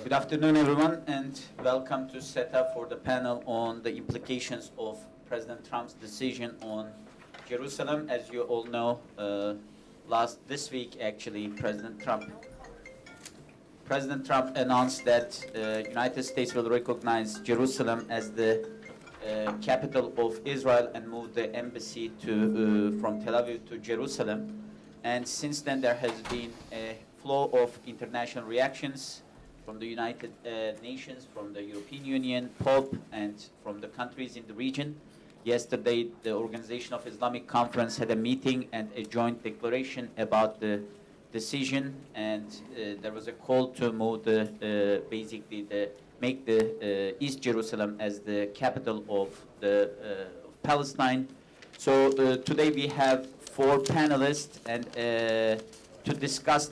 Good afternoon, everyone, and welcome to SETA for the panel on the implications of President Trump's decision on Jerusalem. As you all know, this week, actually, President Trump announced that United States will recognize Jerusalem as the capital of Israel and move the embassy from Tel Aviv to Jerusalem. And since then, there has been a flow of international reactions from the United Nations, from the European Union, Pope, and from the countries in the region. Yesterday, the Organization of Islamic Conference had a meeting and a joint declaration about the decision, and there was a call to move make the East Jerusalem as the capital of Palestine. So today we have 4 panelists and to discuss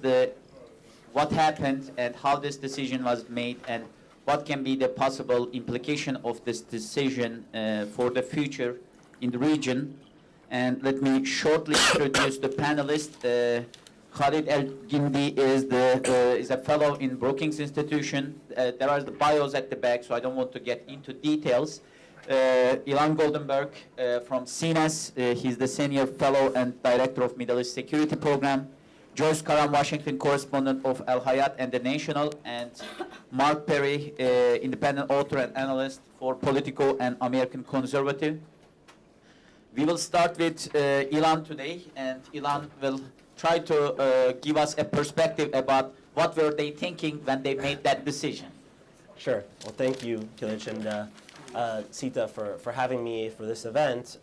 what happened and how this decision was made and what can be the possible implication of this decision for the future in the region. And let me shortly introduce the panelists. Khaled Elgindy is a fellow in Brookings institution. There are the bios at the back, so I don't want to get into details. Ilan Goldenberg from CNES, he's the senior fellow and director of Middle East Security Program. Joyce, Karam, Washington correspondent of Al-Hayat and The National, and Mark Perry, independent author and analyst for Politico and American Conservative. We will start with Ilan today, and Ilan will try to give us a perspective about what were they thinking when they made that decision. Sure. Well, thank you, Kilic, and SETA for having me for this event.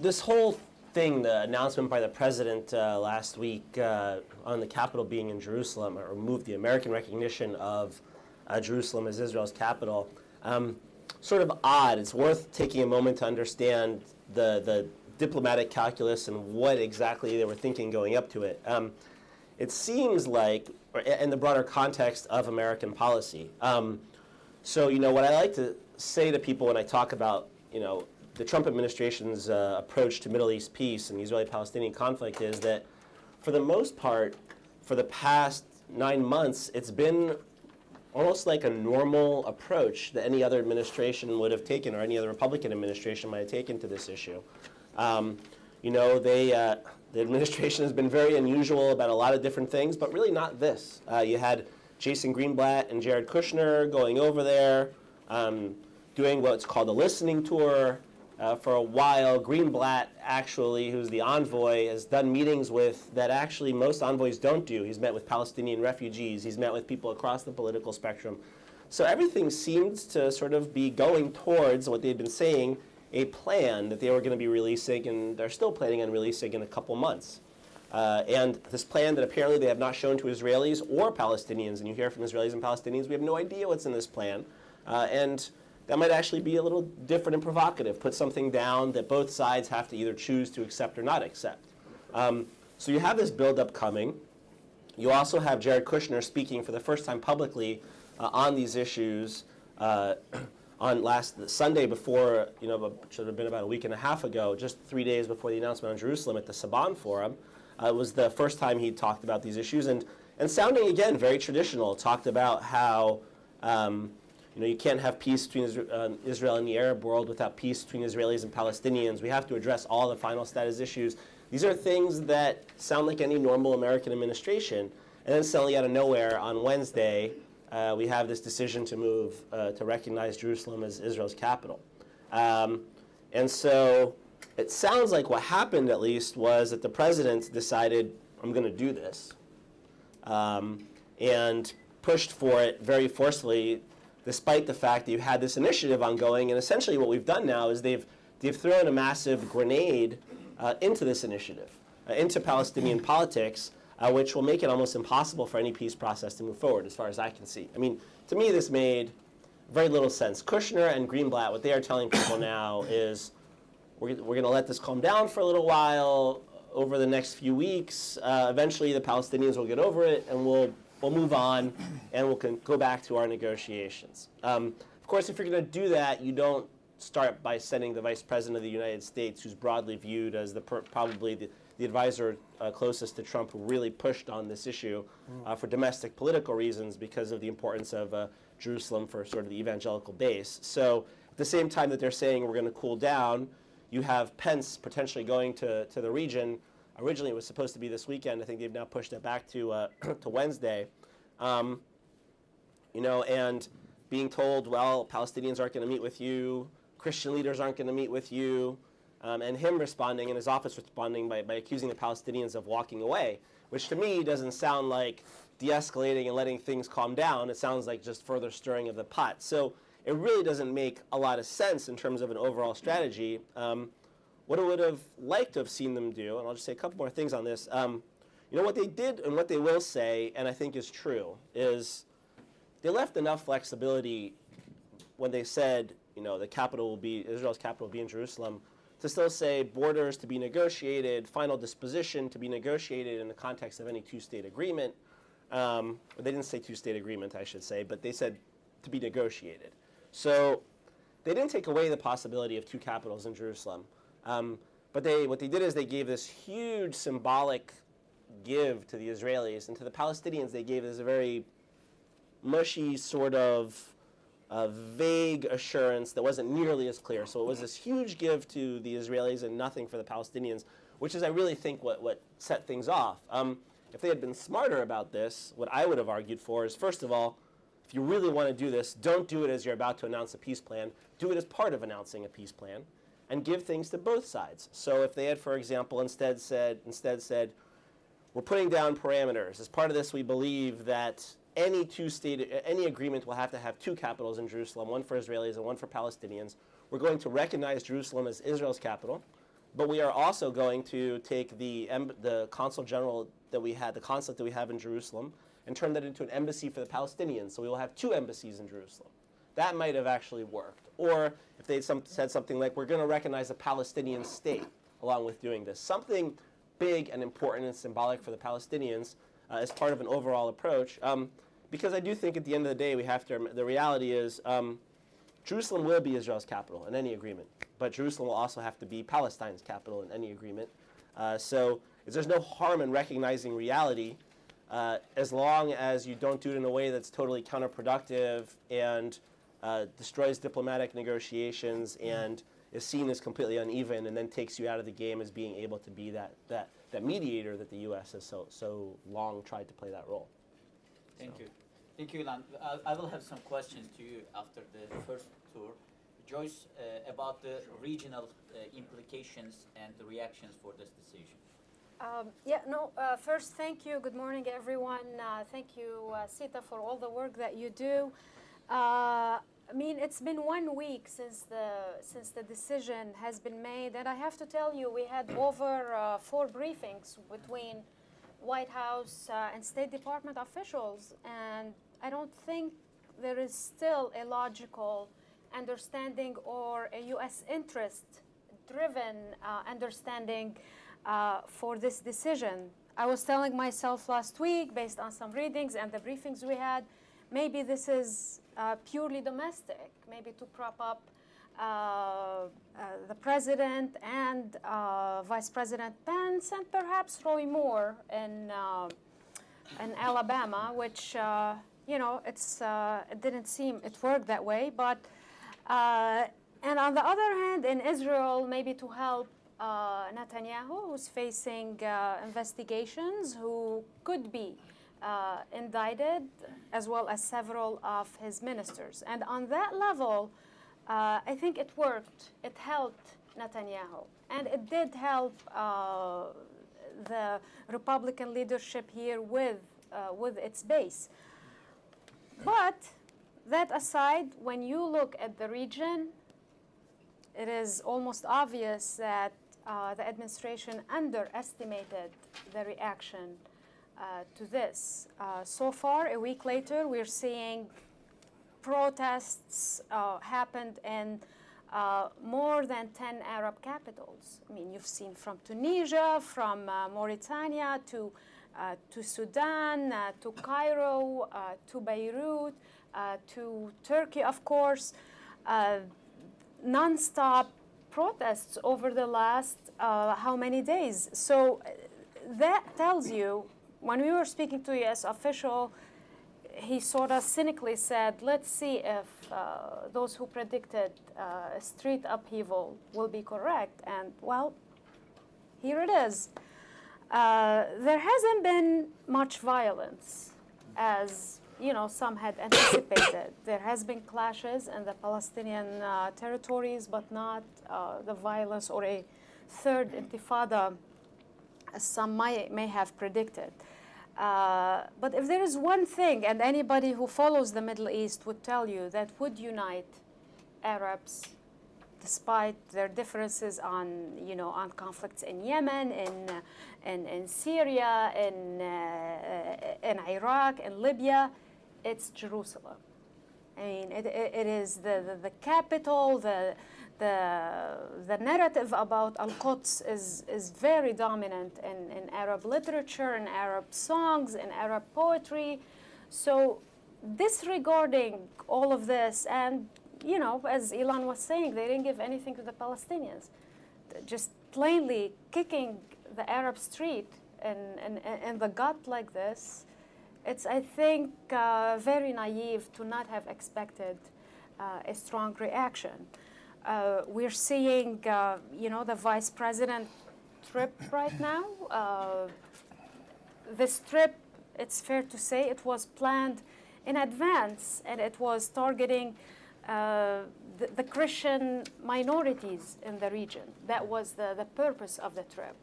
This whole thing, the announcement by the president last week on the capital being in Jerusalem, or moved the American recognition of Jerusalem as Israel's capital, sort of odd. It's worth taking a moment to understand the diplomatic calculus and what exactly they were thinking going up to it. It seems like, in the broader context of American policy. So, what I like to say to people when I talk about, the Trump administration's approach to Middle East peace and the Israeli-Palestinian conflict is that, for the most part, for the past 9 months, it's been almost like a normal approach that any other administration would have taken, or any other Republican administration might have taken to this issue. The administration has been very unusual about a lot of different things, but really not this. You had Jason Greenblatt and Jared Kushner going over there, doing what's called a listening tour. For a while, Greenblatt, actually, who's the envoy, has done meetings that actually most envoys don't do. He's met with Palestinian refugees. He's met with people across the political spectrum. So everything seems to sort of be going towards what they've been saying, a plan that they were going to be releasing, and they're still planning on releasing in a couple months. And this plan that apparently they have not shown to Israelis or Palestinians, and you hear from Israelis and Palestinians, we have no idea what's in this plan. And that might actually be a little different and provocative, put something down that both sides have to either choose to accept or not accept. So you have this buildup coming. You also have Jared Kushner speaking for the first time publicly on these issues on last Sunday before, should have been about a week and a half ago, just 3 days before the announcement on Jerusalem at the Saban Forum. It was the first time he talked about these issues, and sounding, again, very traditional. Talked about how you can't have peace between Israel and the Arab world without peace between Israelis and Palestinians. We have to address all the final status issues. These are things that sound like any normal American administration. And then suddenly out of nowhere on Wednesday, we have this decision to move to recognize Jerusalem as Israel's capital. And so it sounds like what happened, at least, was that the president decided, I'm going to do this, and pushed for it very forcefully, despite the fact that you had this initiative ongoing. And essentially what we've done now is they've thrown a massive grenade into this initiative, into Palestinian politics, which will make it almost impossible for any peace process to move forward, as far as I can see. I mean, to me, this made very little sense. Kushner and Greenblatt, what they are telling people now is, we're going to let this calm down for a little while over the next few weeks. Eventually, the Palestinians will get over it, and we'll move on, and we'll go back to our negotiations. Of course, if you're going to do that, you don't start by sending the Vice President of the United States, who's broadly viewed as probably the advisor closest to Trump, who really pushed on this issue for domestic political reasons because of the importance of Jerusalem for sort of the evangelical base. So at the same time that they're saying we're going to cool down, you have Pence potentially going to the region. Originally, it was supposed to be this weekend. I think they've now pushed it back to to Wednesday. You know, and being told, well, Palestinians aren't going to meet with you, Christian leaders aren't going to meet with you, and him responding, and his office responding by accusing the Palestinians of walking away, which to me doesn't sound like de-escalating and letting things calm down. It sounds like just further stirring of the pot. So it really doesn't make a lot of sense in terms of an overall strategy. What I would have liked to have seen them do, and I'll just say a couple more things on this, you know, what they did and what they will say, and I think is true, is they left enough flexibility when they said, you know, the capital will be, Israel's capital will be in Jerusalem, to still say borders to be negotiated, final disposition to be negotiated in the context of any two-state agreement. They didn't say two-state agreement, I should say, but they said to be negotiated. So they didn't take away the possibility of two capitals in Jerusalem. But what they did is they gave this huge symbolic give to the Israelis, and to the Palestinians they gave this very mushy sort of vague assurance that wasn't nearly as clear. So it was this huge give to the Israelis and nothing for the Palestinians, which is, I really think, what set things off. If they had been smarter about this, what I would have argued for is, first of all, if you really want to do this, don't do it as you're about to announce a peace plan. Do it as part of announcing a peace plan, and give things to both sides. So if they had, for example, instead said, we're putting down parameters. As part of this, we believe that any agreement will have to have two capitals in Jerusalem, one for Israelis and one for Palestinians. We're going to recognize Jerusalem as Israel's capital, but we are also going to take the consul general that we had, the consulate that we have in Jerusalem, and turn that into an embassy for the Palestinians. So we will have two embassies in Jerusalem. That might have actually worked. Or if they said something like, we're going to recognize a Palestinian state along with doing this. Something big and important and symbolic for the Palestinians as part of an overall approach. Because I do think at the end of the day, we have to, the reality is Jerusalem will be Israel's capital in any agreement. But Jerusalem will also have to be Palestine's capital in any agreement. So there's no harm in recognizing reality as long as you don't do it in a way that's totally counterproductive and destroys diplomatic negotiations and is seen as completely uneven and then takes you out of the game as being able to be that mediator that the U.S. has so long tried to play that role. Thank you. Thank you, Ilan. I will have some questions to you after the first tour. Joyce, about the regional implications and the reactions for this decision. First, thank you. Good morning, everyone. Thank you, SETA, for all the work that you do. I mean, it's been 1 week since the decision has been made, and I have to tell you, we had over 4 briefings between White House and State Department officials, and I don't think there is still a logical understanding or a U.S. interest-driven understanding for this decision. I was telling myself last week, based on some readings and the briefings we had, maybe this is purely domestic, maybe to prop up the president and Vice President Pence and perhaps Roy Moore in Alabama, which it didn't seem it worked that way. But and on the other hand, in Israel, maybe to help Netanyahu, who's facing investigations, who could be indicted, as well as several of his ministers. And on that level, I think it worked. It helped Netanyahu. And it did help the Republican leadership here with its base. But that aside, when you look at the region, it is almost obvious that the administration underestimated the reaction to this. So far, a week later, we're seeing protests happened in more than 10 Arab capitals. I mean, you've seen from Tunisia, from Mauritania to Sudan, to Cairo, to Beirut, to Turkey, of course. Non-stop protests over the last how many days. So that tells you, when we were speaking to a U.S. official, he sort of cynically said, let's see if those who predicted street upheaval will be correct. And, well, here it is. There hasn't been much violence, as some had anticipated. There has been clashes in the Palestinian territories, but not the violence or a third intifada, as some may have predicted. But if there is one thing, and anybody who follows the Middle East would tell you, that would unite Arabs, despite their differences on conflicts in Yemen, in Syria, in Iraq, in Libya, it's Jerusalem. I mean, it is the capital. The narrative about Al-Quds is very dominant in Arab literature, in Arab songs, in Arab poetry. So disregarding all of this, and as Ilan was saying, they didn't give anything to the Palestinians. Just plainly kicking the Arab street in the gut like this, it's, I think, very naive to not have expected a strong reaction. We're seeing, the vice president trip right now. This trip, it's fair to say, it was planned in advance, and it was targeting the Christian minorities in the region. That was the purpose of the trip.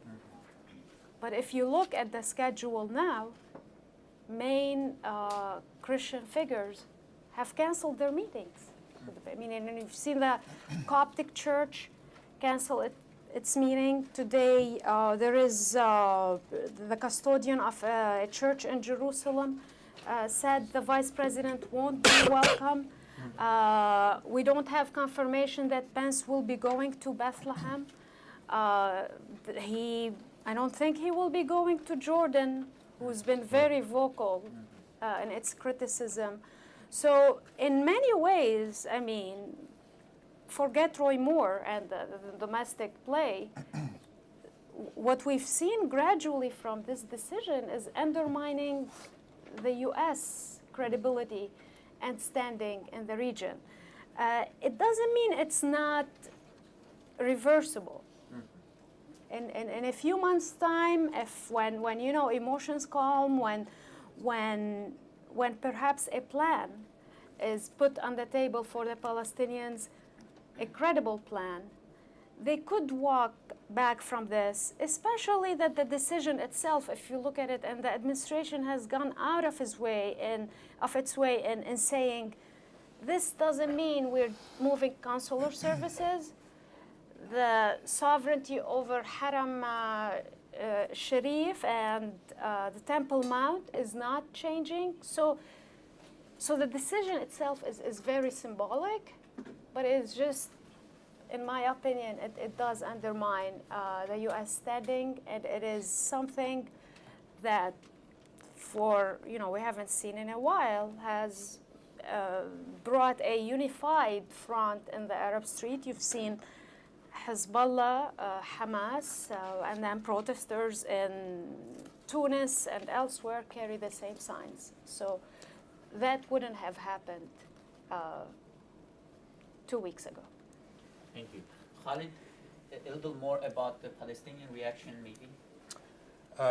But if you look at the schedule now, main Christian figures have canceled their meetings. I mean, and you've seen the Coptic Church cancel its meeting today. There is the custodian of a church in Jerusalem said the vice president won't be welcome. We don't have confirmation that Pence will be going to Bethlehem. I don't think he will be going to Jordan, who's been very vocal in its criticism. So in many ways, I mean, forget Roy Moore and the domestic play. What we've seen gradually from this decision is undermining the U.S. credibility and standing in the region. It doesn't mean it's not reversible. In a few months' time, when emotions calm, when perhaps a plan is put on the table for the Palestinians, a credible plan, they could walk back from this, especially that the decision itself, if you look at it, and the administration has gone out of its way in saying, this doesn't mean we're moving consular services. The sovereignty over Haram Sharif and the Temple Mount is not changing. So the decision itself is very symbolic, but it's just, in my opinion, it does undermine the U.S. standing, and it is something that, we haven't seen in a while, has brought a unified front in the Arab street. You've seen Hezbollah, Hamas, and then protesters in Tunis and elsewhere carry the same signs. So that wouldn't have happened 2 weeks ago. Thank you. Khaled, a little more about the Palestinian reaction maybe?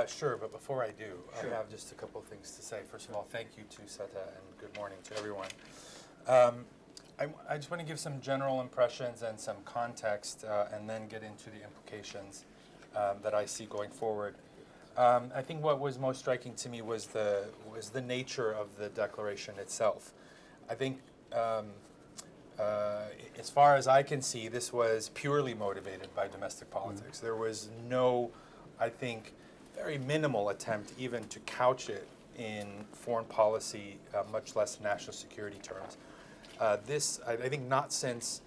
Sure, but before I do, Sure. I have just a couple of things to say. First of all, thank you to SETA and good morning to everyone. I just want to give some general impressions and some context and then get into the implications that I see going forward. I think what was most striking to me was the nature of the declaration itself. I think as far as I can see, this was purely motivated by domestic politics. There was no, I think, very minimal attempt even to couch it in foreign policy, much less national security terms. This, I think, not since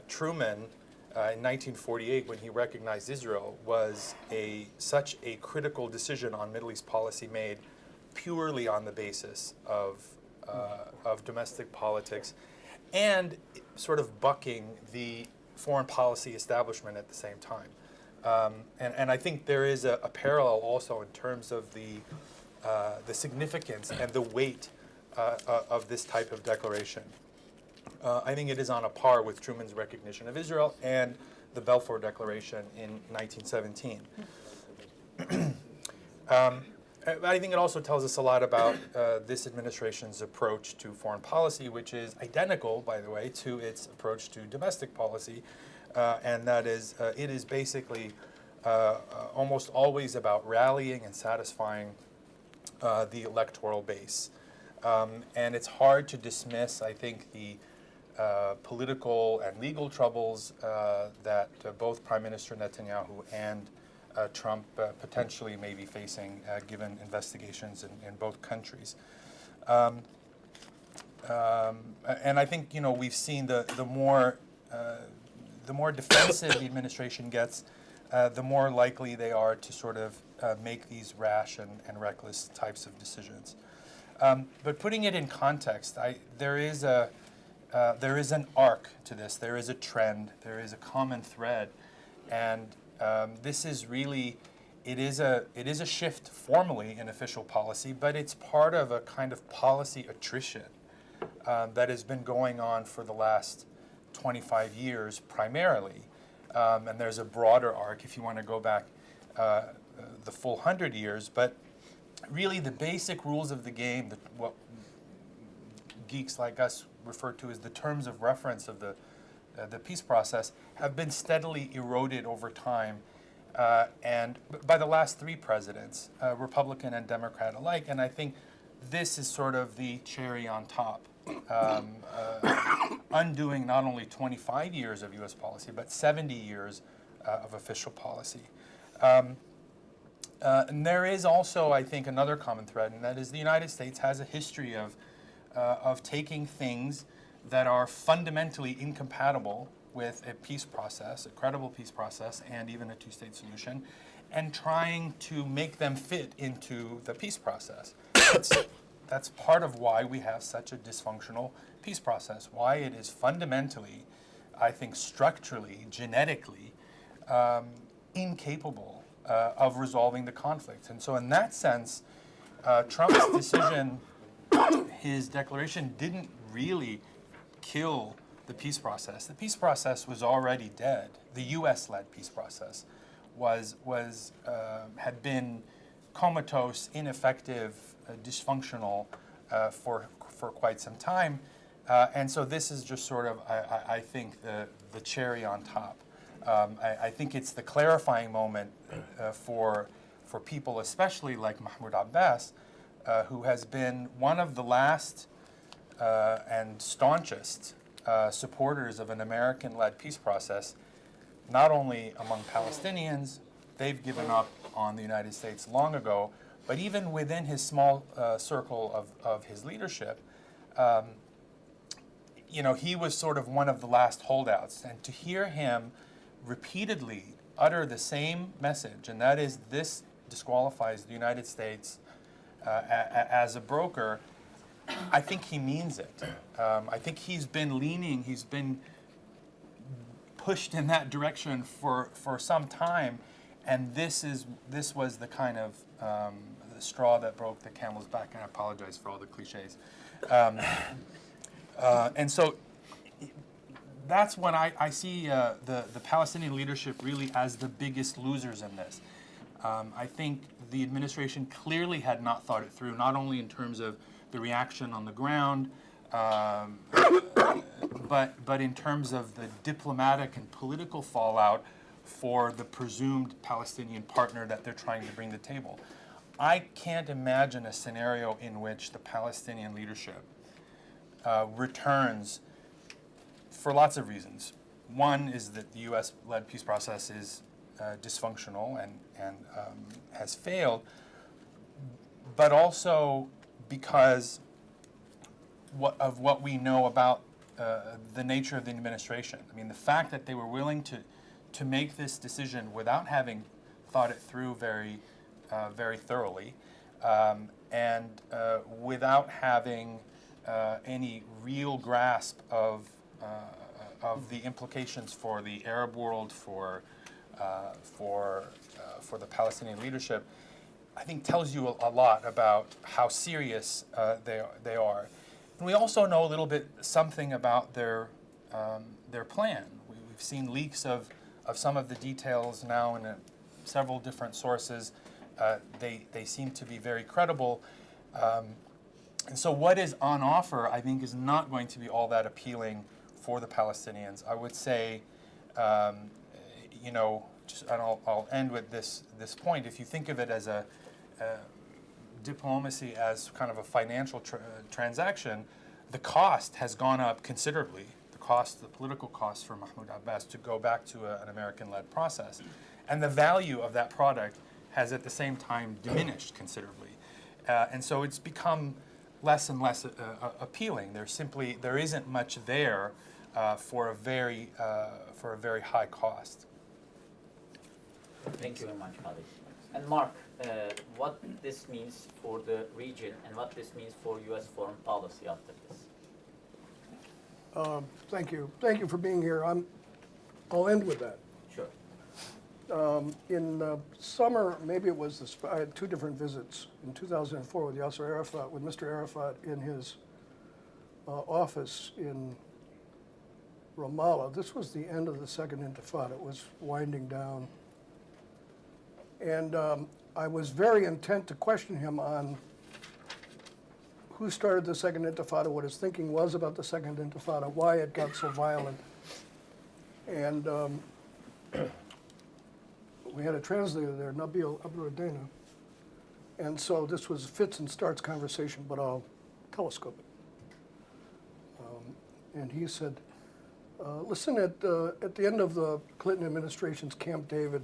Truman in 1948, when he recognized Israel, was such a critical decision on Middle East policy made purely on the basis of domestic politics, and sort of bucking the foreign policy establishment at the same time. And I think there is a parallel also in terms of the significance and the weight of this type of declaration. I think it is on a par with Truman's recognition of Israel and the Balfour Declaration in 1917. I think it also tells us a lot about this administration's approach to foreign policy, which is identical, by the way, to its approach to domestic policy, and that is, it is basically almost always about rallying and satisfying the electoral base. And it's hard to dismiss, I think, the political and legal troubles that both Prime Minister Netanyahu and Trump potentially may be facing, given investigations in both countries. And I think, you know, we've seen the more defensive the administration gets, the more likely they are to sort of make these rash and reckless types of decisions. But putting it in context, there is an arc to this. There is a trend. There is a common thread, and this is really, it is a shift formally in official policy, but it's part of a kind of policy attrition that has been going on for the last 25 years primarily. And there's a broader arc if you want to go back the full 100 years, but really the basic rules of the game, what geeks like us refer to as the terms of reference of the peace process, have been steadily eroded over time, and by the last three presidents, Republican and Democrat alike. And I think this is sort of the cherry on top, undoing not only 25 years of U.S. policy, but 70 years of official policy. And there is also, I think, another common thread, and that is the United States has a history of taking things that are fundamentally incompatible with a peace process, a credible peace process, and even a two-state solution, and trying to make them fit into the peace process. That's part of why we have such a dysfunctional peace process, why it is fundamentally, I think structurally, genetically, incapable of resolving the conflict. And so in that sense, Trump's decision, his declaration didn't really kill the peace process. The peace process was already dead. The U.S.-led peace process had been comatose, ineffective, dysfunctional for quite some time. And so this is just sort of, I think, the cherry on top. I think it's the clarifying moment for people, especially like Mahmoud Abbas, who has been one of the last and staunchest supporters of an American-led peace process, not only among Palestinians. They've given up on the United States long ago, but even within his small circle of his leadership, you know, he was sort of one of the last holdouts. And to hear him repeatedly utter the same message, and that is this disqualifies the United States as a broker, I think he means it. I think he's been pushed in that direction for some time, and this was the kind of the straw that broke the camel's back, and I apologize for all the cliches. And so that's when I see the Palestinian leadership really as the biggest losers in this. I think the administration clearly had not thought it through, not only in terms of the reaction on the ground, but in terms of the diplomatic and political fallout for the presumed Palestinian partner that they're trying to bring to the table. I can't imagine a scenario in which the Palestinian leadership returns for lots of reasons. One is that the U.S.-led peace process is dysfunctional and has failed, but also because of what we know about the nature of the administration. I mean, the fact that they were willing to make this decision without having thought it through very thoroughly, and without having any real grasp of of the implications for the Arab world, for the Palestinian leadership, I think tells you a lot about how serious they are. And we also know a little bit something about their plan. We've seen leaks of some of the details now in several different sources. They seem to be very credible. And so what is on offer, I think, is not going to be all that appealing for the Palestinians. I would say, and I'll end with this point. If you think of it as a diplomacy as kind of a financial transaction, the cost has gone up considerably. The political cost for Mahmoud Abbas to go back to an American-led process. And the value of that product has at the same time diminished considerably. And so it's become less and less appealing. There isn't much there for a very high cost. Thank you very much, Khaled. And Mark, what this means for the region and what this means for U.S. foreign policy after this? Thank you. Thank you for being here. I'll end with that. Sure. In summer, maybe it was I had two different visits in 2004 with Yasser Arafat, with Mr. Arafat in his office in Ramallah. This was the end of the Second Intifada. It was winding down. And I was very intent to question him on who started the Second Intifada, what his thinking was about the Second Intifada, why it got so violent. And we had a translator there, Nabil Abdurradena. And so this was fits and starts conversation, but I'll telescope it. And he said, listen, at the end of the Clinton administration's Camp David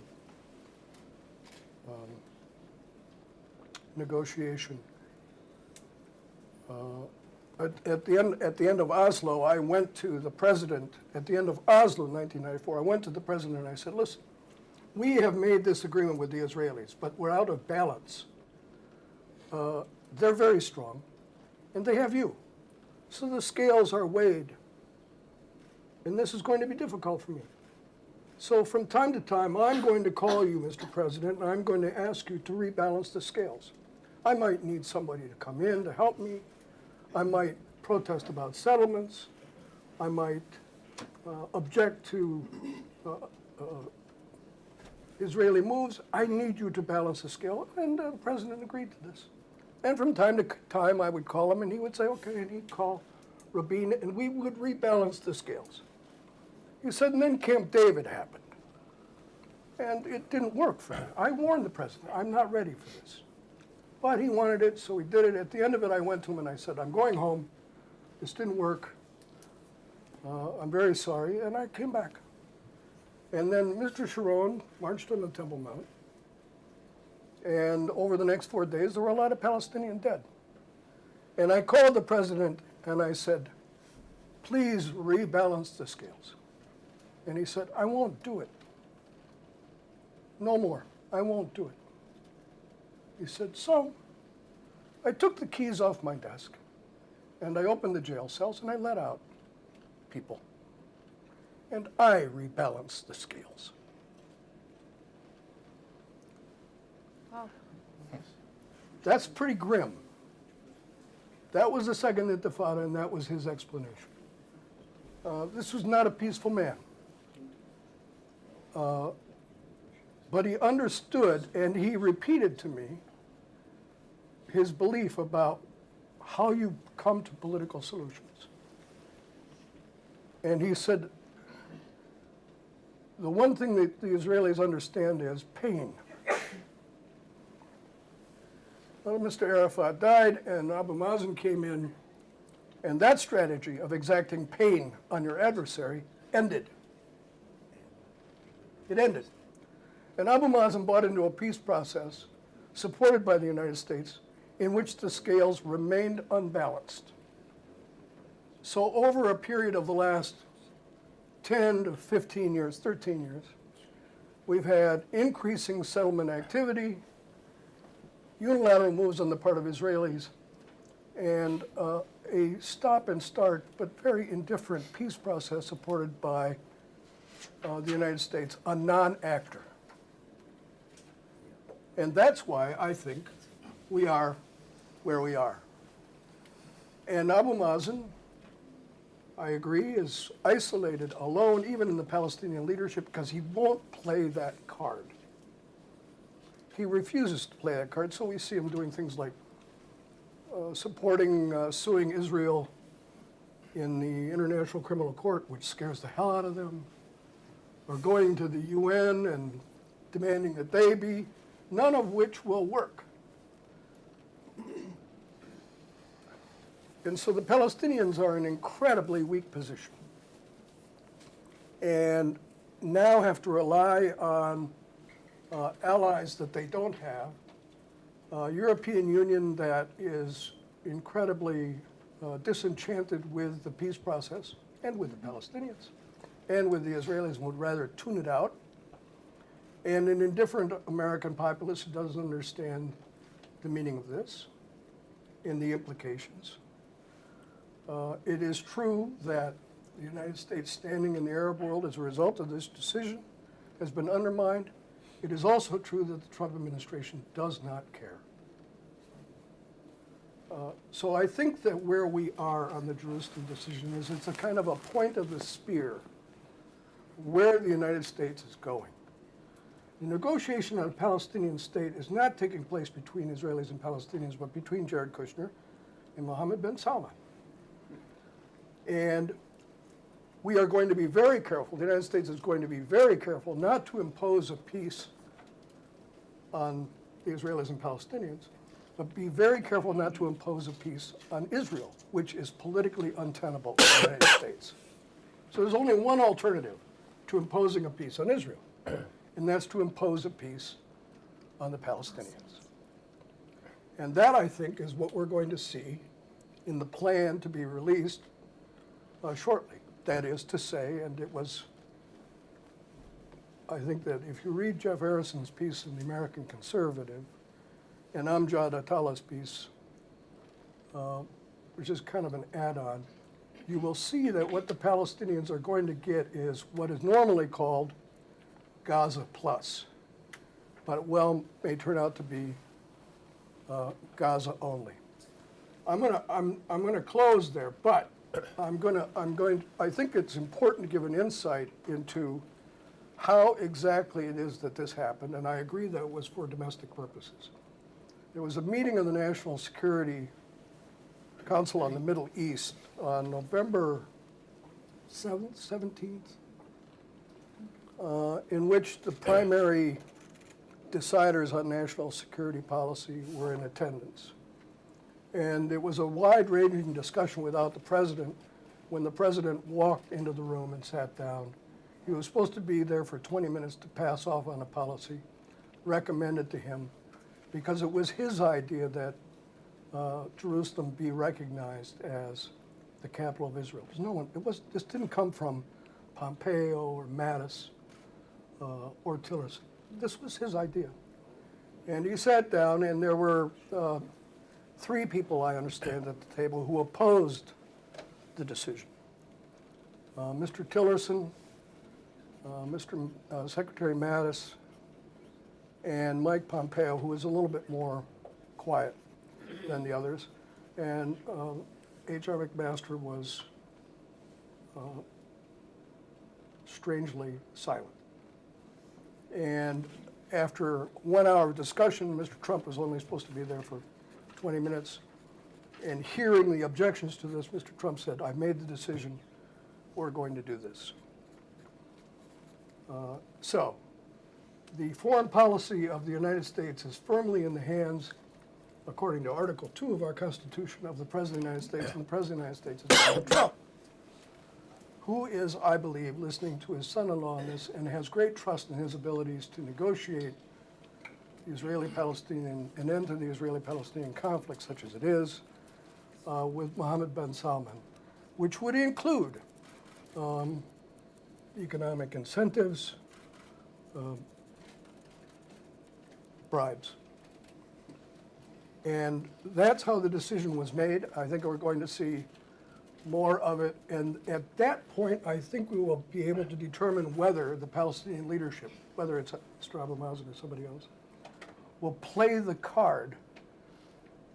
negotiation, at the end of Oslo, I went to the president. At the end of Oslo in 1994, I went to the president and I said, listen, we have made this agreement with the Israelis, but we're out of balance. They're very strong, and they have you. So the scales are weighed, and this is going to be difficult for me. So from time to time, I'm going to call you, Mr. President, and I'm going to ask you to rebalance the scales. I might need somebody to come in to help me. I might protest about settlements. I might object to Israeli moves. I need you to balance the scale. And the president agreed to this. And from time to time, I would call him, and he would say, okay, and he'd call Rabin, and we would rebalance the scales. He said, and then Camp David happened. And it didn't work for him. I warned the president, I'm not ready for this. But he wanted it, so we did it. At the end of it, I went to him and I said, I'm going home. This didn't work. I'm very sorry. And I came back. And then Mr. Sharon marched on the Temple Mount. And over the next 4 days, there were a lot of Palestinian dead. And I called the president and I said, please rebalance the scales. And he said, I won't do it. No more. I won't do it. He said, so I took the keys off my desk and I opened the jail cells and I let out people. And I rebalanced the scales. Wow. That's pretty grim. That was the Second Intifada, and that was his explanation. This was not a peaceful man. But he understood, and he repeated to me his belief about how you come to political solutions. And he said, the one thing that the Israelis understand is pain. Well, Mr. Arafat died, and Abu Mazen came in, and that strategy of exacting pain on your adversary ended. It ended. And Abu Mazen bought into a peace process supported by the United States in which the scales remained unbalanced. So over a period of the last 10 to 15 years, 13 years, we've had increasing settlement activity, unilateral moves on the part of Israelis, and a stop and start, but very indifferent peace process supported by the United States, a non-actor. And that's why I think we are where we are. And Abu Mazen, I agree, is isolated, alone, even in the Palestinian leadership, because he won't play that card. He refuses to play that card, so we see him doing things like supporting suing Israel in the International Criminal Court, which scares the hell out of them, or going to the UN and demanding that they be, none of which will work. And so the Palestinians are in an incredibly weak position and now have to rely on allies that they don't have, a European Union that is incredibly disenchanted with the peace process and with the Palestinians and with the Israelis and would rather tune it out, and an indifferent American populace who doesn't understand the meaning of this and the implications. It is true that the United States standing in the Arab world as a result of this decision has been undermined. It is also true that the Trump administration does not care. So I think that where we are on the Jerusalem decision is it's a kind of a point of the spear where the United States is going. The negotiation on a Palestinian state is not taking place between Israelis and Palestinians, but between Jared Kushner and Mohammed bin Salman. And we are going to be very careful, the United States is going to be very careful not to impose a peace on the Israelis and Palestinians, but be very careful not to impose a peace on Israel, which is politically untenable in the United States. So there's only one alternative to imposing a peace on Israel, and that's to impose a peace on the Palestinians. And that, I think, is what we're going to see in the plan to be released shortly. That is to say, and it was, I think that if you read Jeff Harrison's piece in the American Conservative and Amjad Attala's piece, which is kind of an add-on, you will see that what the Palestinians are going to get is what is normally called Gaza Plus, but it well may turn out to be Gaza only. I'm gonna close there, but I think it's important to give an insight into how exactly it is that this happened, and I agree that it was for domestic purposes. There was a meeting of the National Security Council on the Middle East on November 7th, 17th, in which the primary deciders on national security policy were in attendance. And it was a wide-ranging discussion without the president. When the president walked into the room and sat down, he was supposed to be there for 20 minutes to pass off on a policy recommended to him because it was his idea that Jerusalem be recognized as the capital of Israel. This didn't come from Pompeo or Mattis or Tillerson. This was his idea. And he sat down, and there were 3 people, I understand, at the table who opposed the decision. Mr. Tillerson, Mr. Secretary Mattis, and Mike Pompeo, who is a little bit more quiet than the others. And H.R. McMaster was strangely silent. And after 1 hour of discussion, Mr. Trump was only supposed to be there for 20 minutes. And hearing the objections to this, Mr. Trump said, "I've made the decision, we're going to do this." So, the foreign policy of the United States is firmly in the hands, according to Article 2 of our Constitution, of the President of the United States, and the President of the United States is Donald Trump, who is, I believe, listening to his son-in-law on this and has great trust in his abilities to negotiate the Israeli-Palestinian, an end to the Israeli-Palestinian conflict, such as it is, with Mohammed bin Salman, which would include economic incentives, bribes. And that's how the decision was made. I think we're going to see more of it. And at that point, I think we will be able to determine whether the Palestinian leadership, whether it's Mr. Abu Mazen or somebody else, will play the card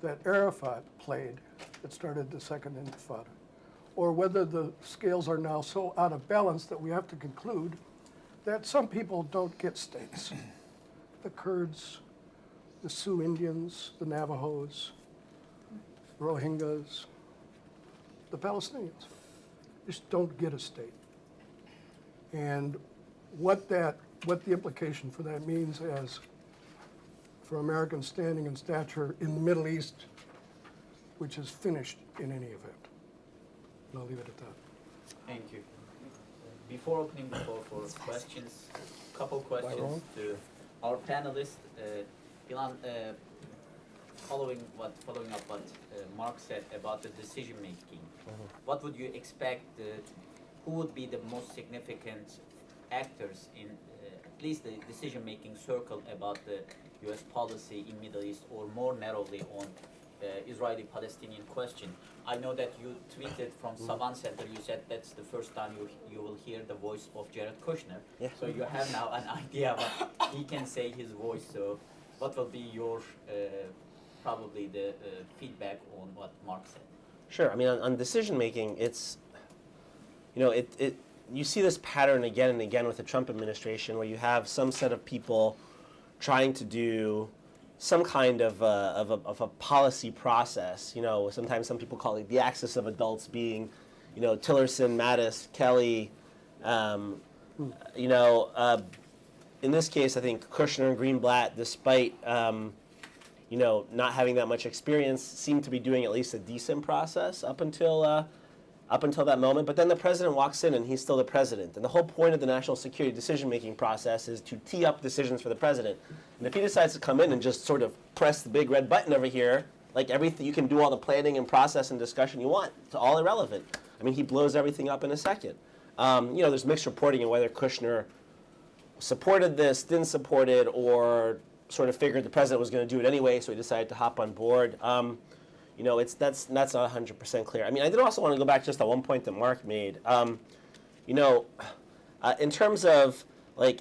that Arafat played that started the Second Intifada, or whether the scales are now so out of balance that we have to conclude that some people don't get states. The Kurds, the Sioux Indians, the Navajos, the Rohingyas, the Palestinians just don't get a state. And what the implication for that means as for American standing and stature in the Middle East, which is finished in any event. And I'll leave it at that. Thank you. Before opening the floor for questions, couple questions to our panelists. Ilan, following up what Mark said about the decision making, what would you expect? Who would be the most significant actors in at least the decision making circle about the U.S. policy in Middle East, or more narrowly on Israeli-Palestinian question? I know that you tweeted from Saban Center. You said that's the first time you will hear the voice of Jared Kushner. Yeah. So you have now an idea what he can say his voice. So what will be your probably the feedback on what Mark said? Sure. I mean, on decision making, it's, you see this pattern again and again with the Trump administration, where you have some set of people trying to do some kind of a policy process. Sometimes some people call it the axis of adults, being, Tillerson, Mattis, Kelly. In this case, I think Kushner and Greenblatt, despite not having that much experience, seem to be doing at least a decent process up until that moment. But then the president walks in and he's still the president. And the whole point of the national security decision-making process is to tee up decisions for the president. And if he decides to come in and just sort of press the big red button over here, like everything, you can do all the planning and process and discussion you want. It's all irrelevant. I mean, he blows everything up in a second. There's mixed reporting on whether Kushner supported this, didn't support it, or sort of figured the president was going to do it anyway, so he decided to hop on board. That's not 100% clear. I mean, I did also want to go back just to one point that Mark made. In terms of, I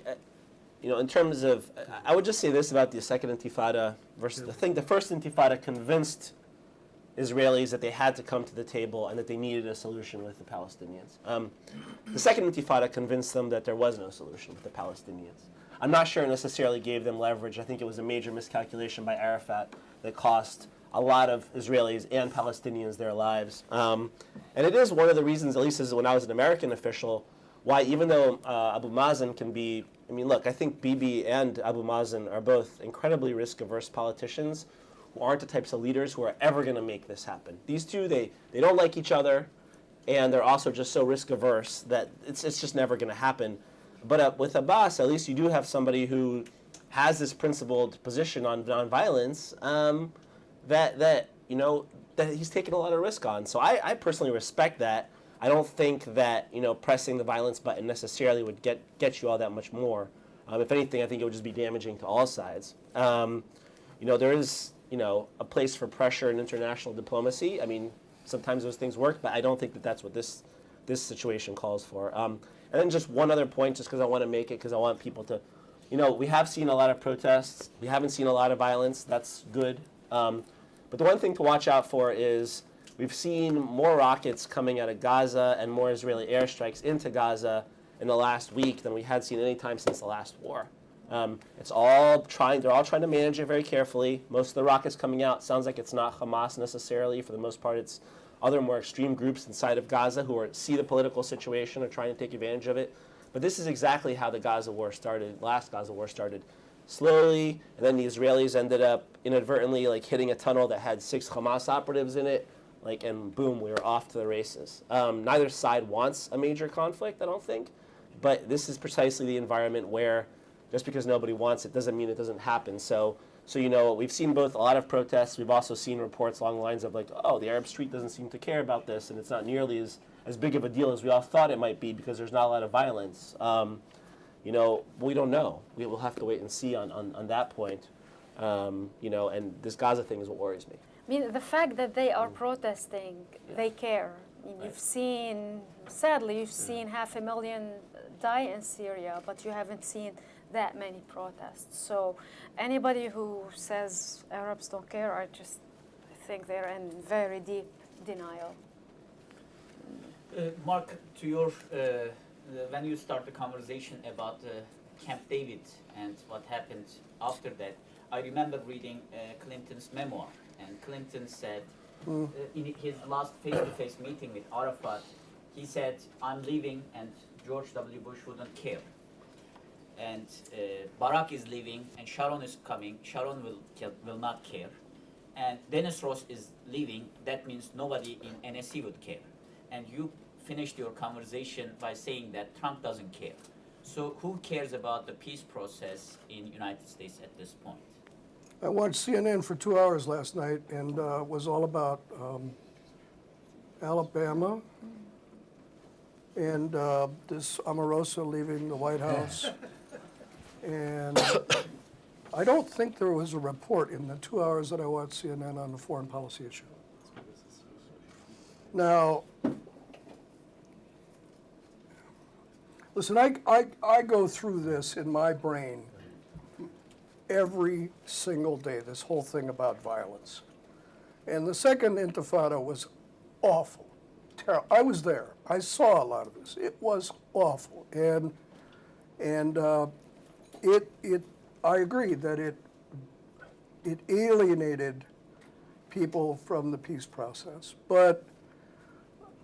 would just say this about the Second Intifada versus the First Intifada convinced Israelis that they had to come to the table and that they needed a solution with the Palestinians. The Second Intifada convinced them that there was no solution with the Palestinians. I'm not sure it necessarily gave them leverage. I think it was a major miscalculation by Arafat that cost a lot of Israelis and Palestinians their lives. And it is one of the reasons, at least as when I was an American official, why even though Abu Mazen can be, I think Bibi and Abu Mazen are both incredibly risk-averse politicians who aren't the types of leaders who are ever going to make this happen. These two, they don't like each other, and they're also just so risk-averse that it's just never going to happen. But with Abbas, at least you do have somebody who has this principled position on nonviolence that he's taken a lot of risk on. So I personally respect that. I don't think that pressing the violence button necessarily would get you all that much more. If anything, I think it would just be damaging to all sides. There is a place for pressure in international diplomacy. I mean, sometimes those things work, but I don't think that that's what this situation calls for. And then just one other point, just because I want to make it, because I want people to, we have seen a lot of protests. We haven't seen a lot of violence. That's good. But the one thing to watch out for is we've seen more rockets coming out of Gaza and more Israeli airstrikes into Gaza in the last week than we had seen any time since the last war. They're all trying to manage it very carefully. Most of the rockets coming out sounds like it's not Hamas necessarily. For the most part, it's other more extreme groups inside of Gaza who see the political situation or trying to take advantage of it. But this is exactly how the last Gaza war started. Slowly, and then the Israelis ended up inadvertently hitting a tunnel that had 6 Hamas operatives in it, and boom, we were off to the races. Neither side wants a major conflict, I don't think, but this is precisely the environment where just because nobody wants it doesn't mean it doesn't happen. So we've seen both a lot of protests. We've also seen reports along the lines of the Arab Street doesn't seem to care about this, and it's not nearly as big of a deal as we all thought it might be because there's not a lot of violence. We don't know. We will have to wait and see on that point. And this Gaza thing is what worries me. I mean, the fact that they are protesting, they care. I mean, you've seen, sadly, you've seen 500,000 die in Syria, but you haven't seen that many protests. So anybody who says Arabs don't care, I think they're in very deep denial. Mark, to your when you start the conversation about Camp David and what happened after that, I remember reading Clinton's memoir, and Clinton said in his last face-to-face meeting with Arafat, he said, "I'm leaving, and George W. Bush wouldn't care. And Barack is leaving, and Sharon is coming. Sharon will not care. And Dennis Ross is leaving. That means nobody in NSC would care." And you finished your conversation by saying that Trump doesn't care. So who cares about the peace process in the United States at this point? I watched CNN for 2 hours last night, and it was all about Alabama and this Omarosa leaving the White House. And I don't think there was a report in the 2 hours that I watched CNN on the foreign policy issue. Now, listen, I go through this in my brain every single day, this whole thing about violence. And the second Intifada was awful, terrible. I was there. I saw a lot of this. It was awful. And I agree that it alienated people from the peace process.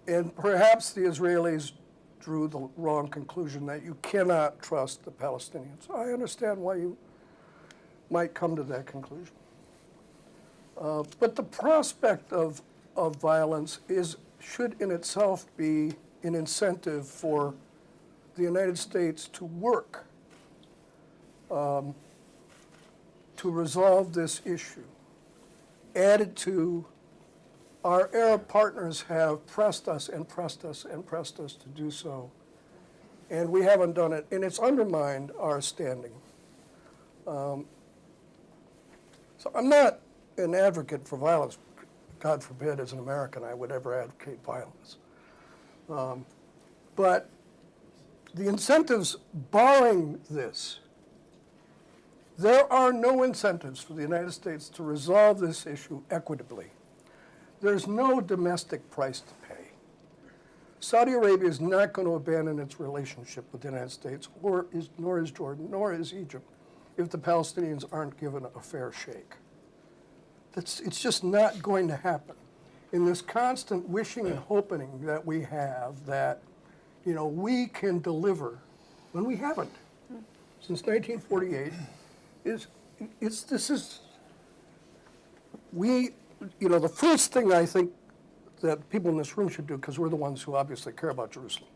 And perhaps the Israelis drew the wrong conclusion that you cannot trust the Palestinians. I understand why you might come to that conclusion. But the prospect of violence should in itself be an incentive for the United States to work to resolve this issue. Added to, our Arab partners have pressed us and pressed us and pressed us to do so, and we haven't done it, and it's undermined our standing. So I'm not an advocate for violence. God forbid, as an American, I would ever advocate violence. But the incentives barring this, there are no incentives for the United States to resolve this issue equitably. There's no domestic price to pay. Saudi Arabia is not going to abandon its relationship with the United States, nor is Jordan, nor is Egypt, if the Palestinians aren't given a fair shake. It's just not going to happen. In this constant wishing and hoping that we have that, we can deliver when we haven't. Since 1948, the first thing I think that people in this room should do, because we're the ones who obviously care about Jerusalem,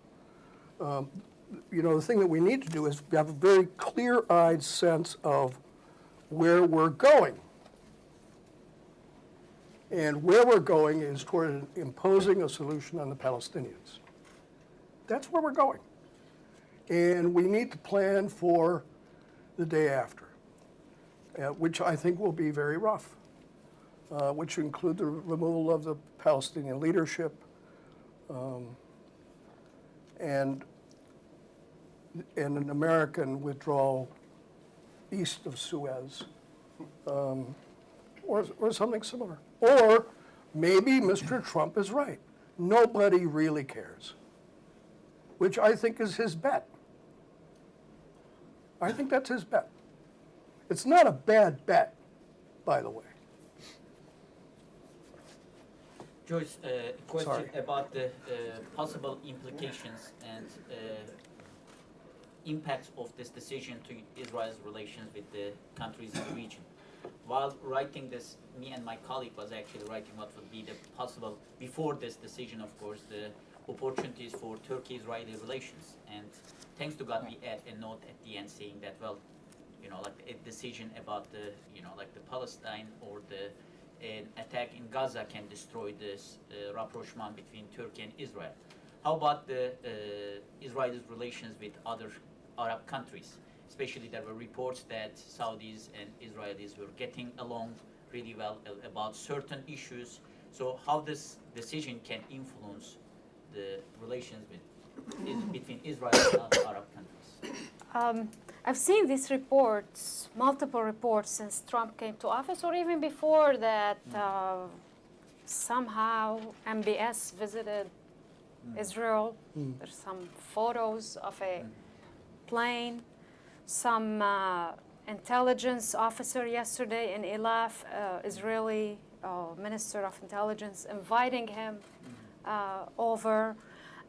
the thing that we need to do is have a very clear-eyed sense of where we're going. And where we're going is toward imposing a solution on the Palestinians. That's where we're going. And we need to plan for the day after, which I think will be very rough, which include the removal of the Palestinian leadership and an American withdrawal east of Suez, or something similar. Or maybe Mr. Trump is right. Nobody really cares, which I think is his bet. I think that's his bet. It's not a bad bet, by the way. Joyce, a question Sorry. about the possible implications and impacts of this decision to Israel's relations with the countries in the region. While writing this, me and my colleague was actually writing what would be the possible, before this decision, of course, the opportunities for Turkey-Israeli relations. And thanks to God, we add a note at the end saying that, well, like a decision about the, like the Palestine or an attack in Gaza can destroy this rapprochement between Turkey and Israel. How about the Israel's relations with other Arab countries? especially there were reports that Saudis and Israelis were getting along really well about certain issues. So how this decision can influence the relations between Israel and other Arab countries? I've seen these reports, multiple reports, since Trump came to office, or even before that. Somehow MBS visited Israel. There's some photos of a plane. Some intelligence officer yesterday in Elaf, Israeli Minister of Intelligence, inviting him over.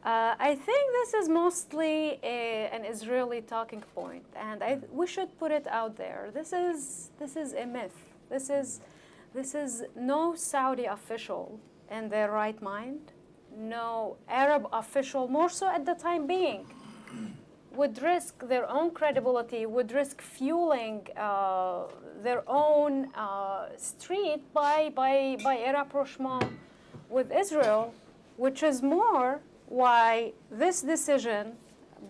I think this is mostly an Israeli talking point, and we should put it out there. This is a myth. This is no Saudi official in their right mind, no Arab official, more so at the time being, would risk their own credibility, would risk fueling their own street by a rapprochement with Israel, which is more why this decision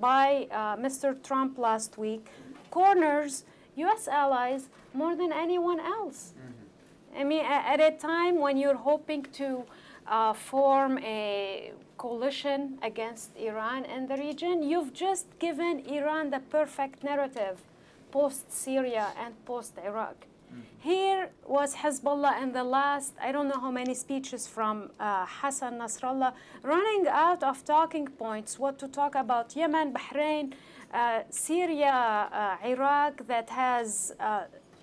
by Mr. Trump last week corners U.S. allies more than anyone else. I mean, at a time when you're hoping to form a coalition against Iran in the region, you've just given Iran the perfect narrative post-Syria and post-Iraq. Here was Hezbollah in the last, I don't know how many speeches from Hassan Nasrallah, running out of talking points, what to talk about Yemen, Bahrain, Syria, Iraq, that has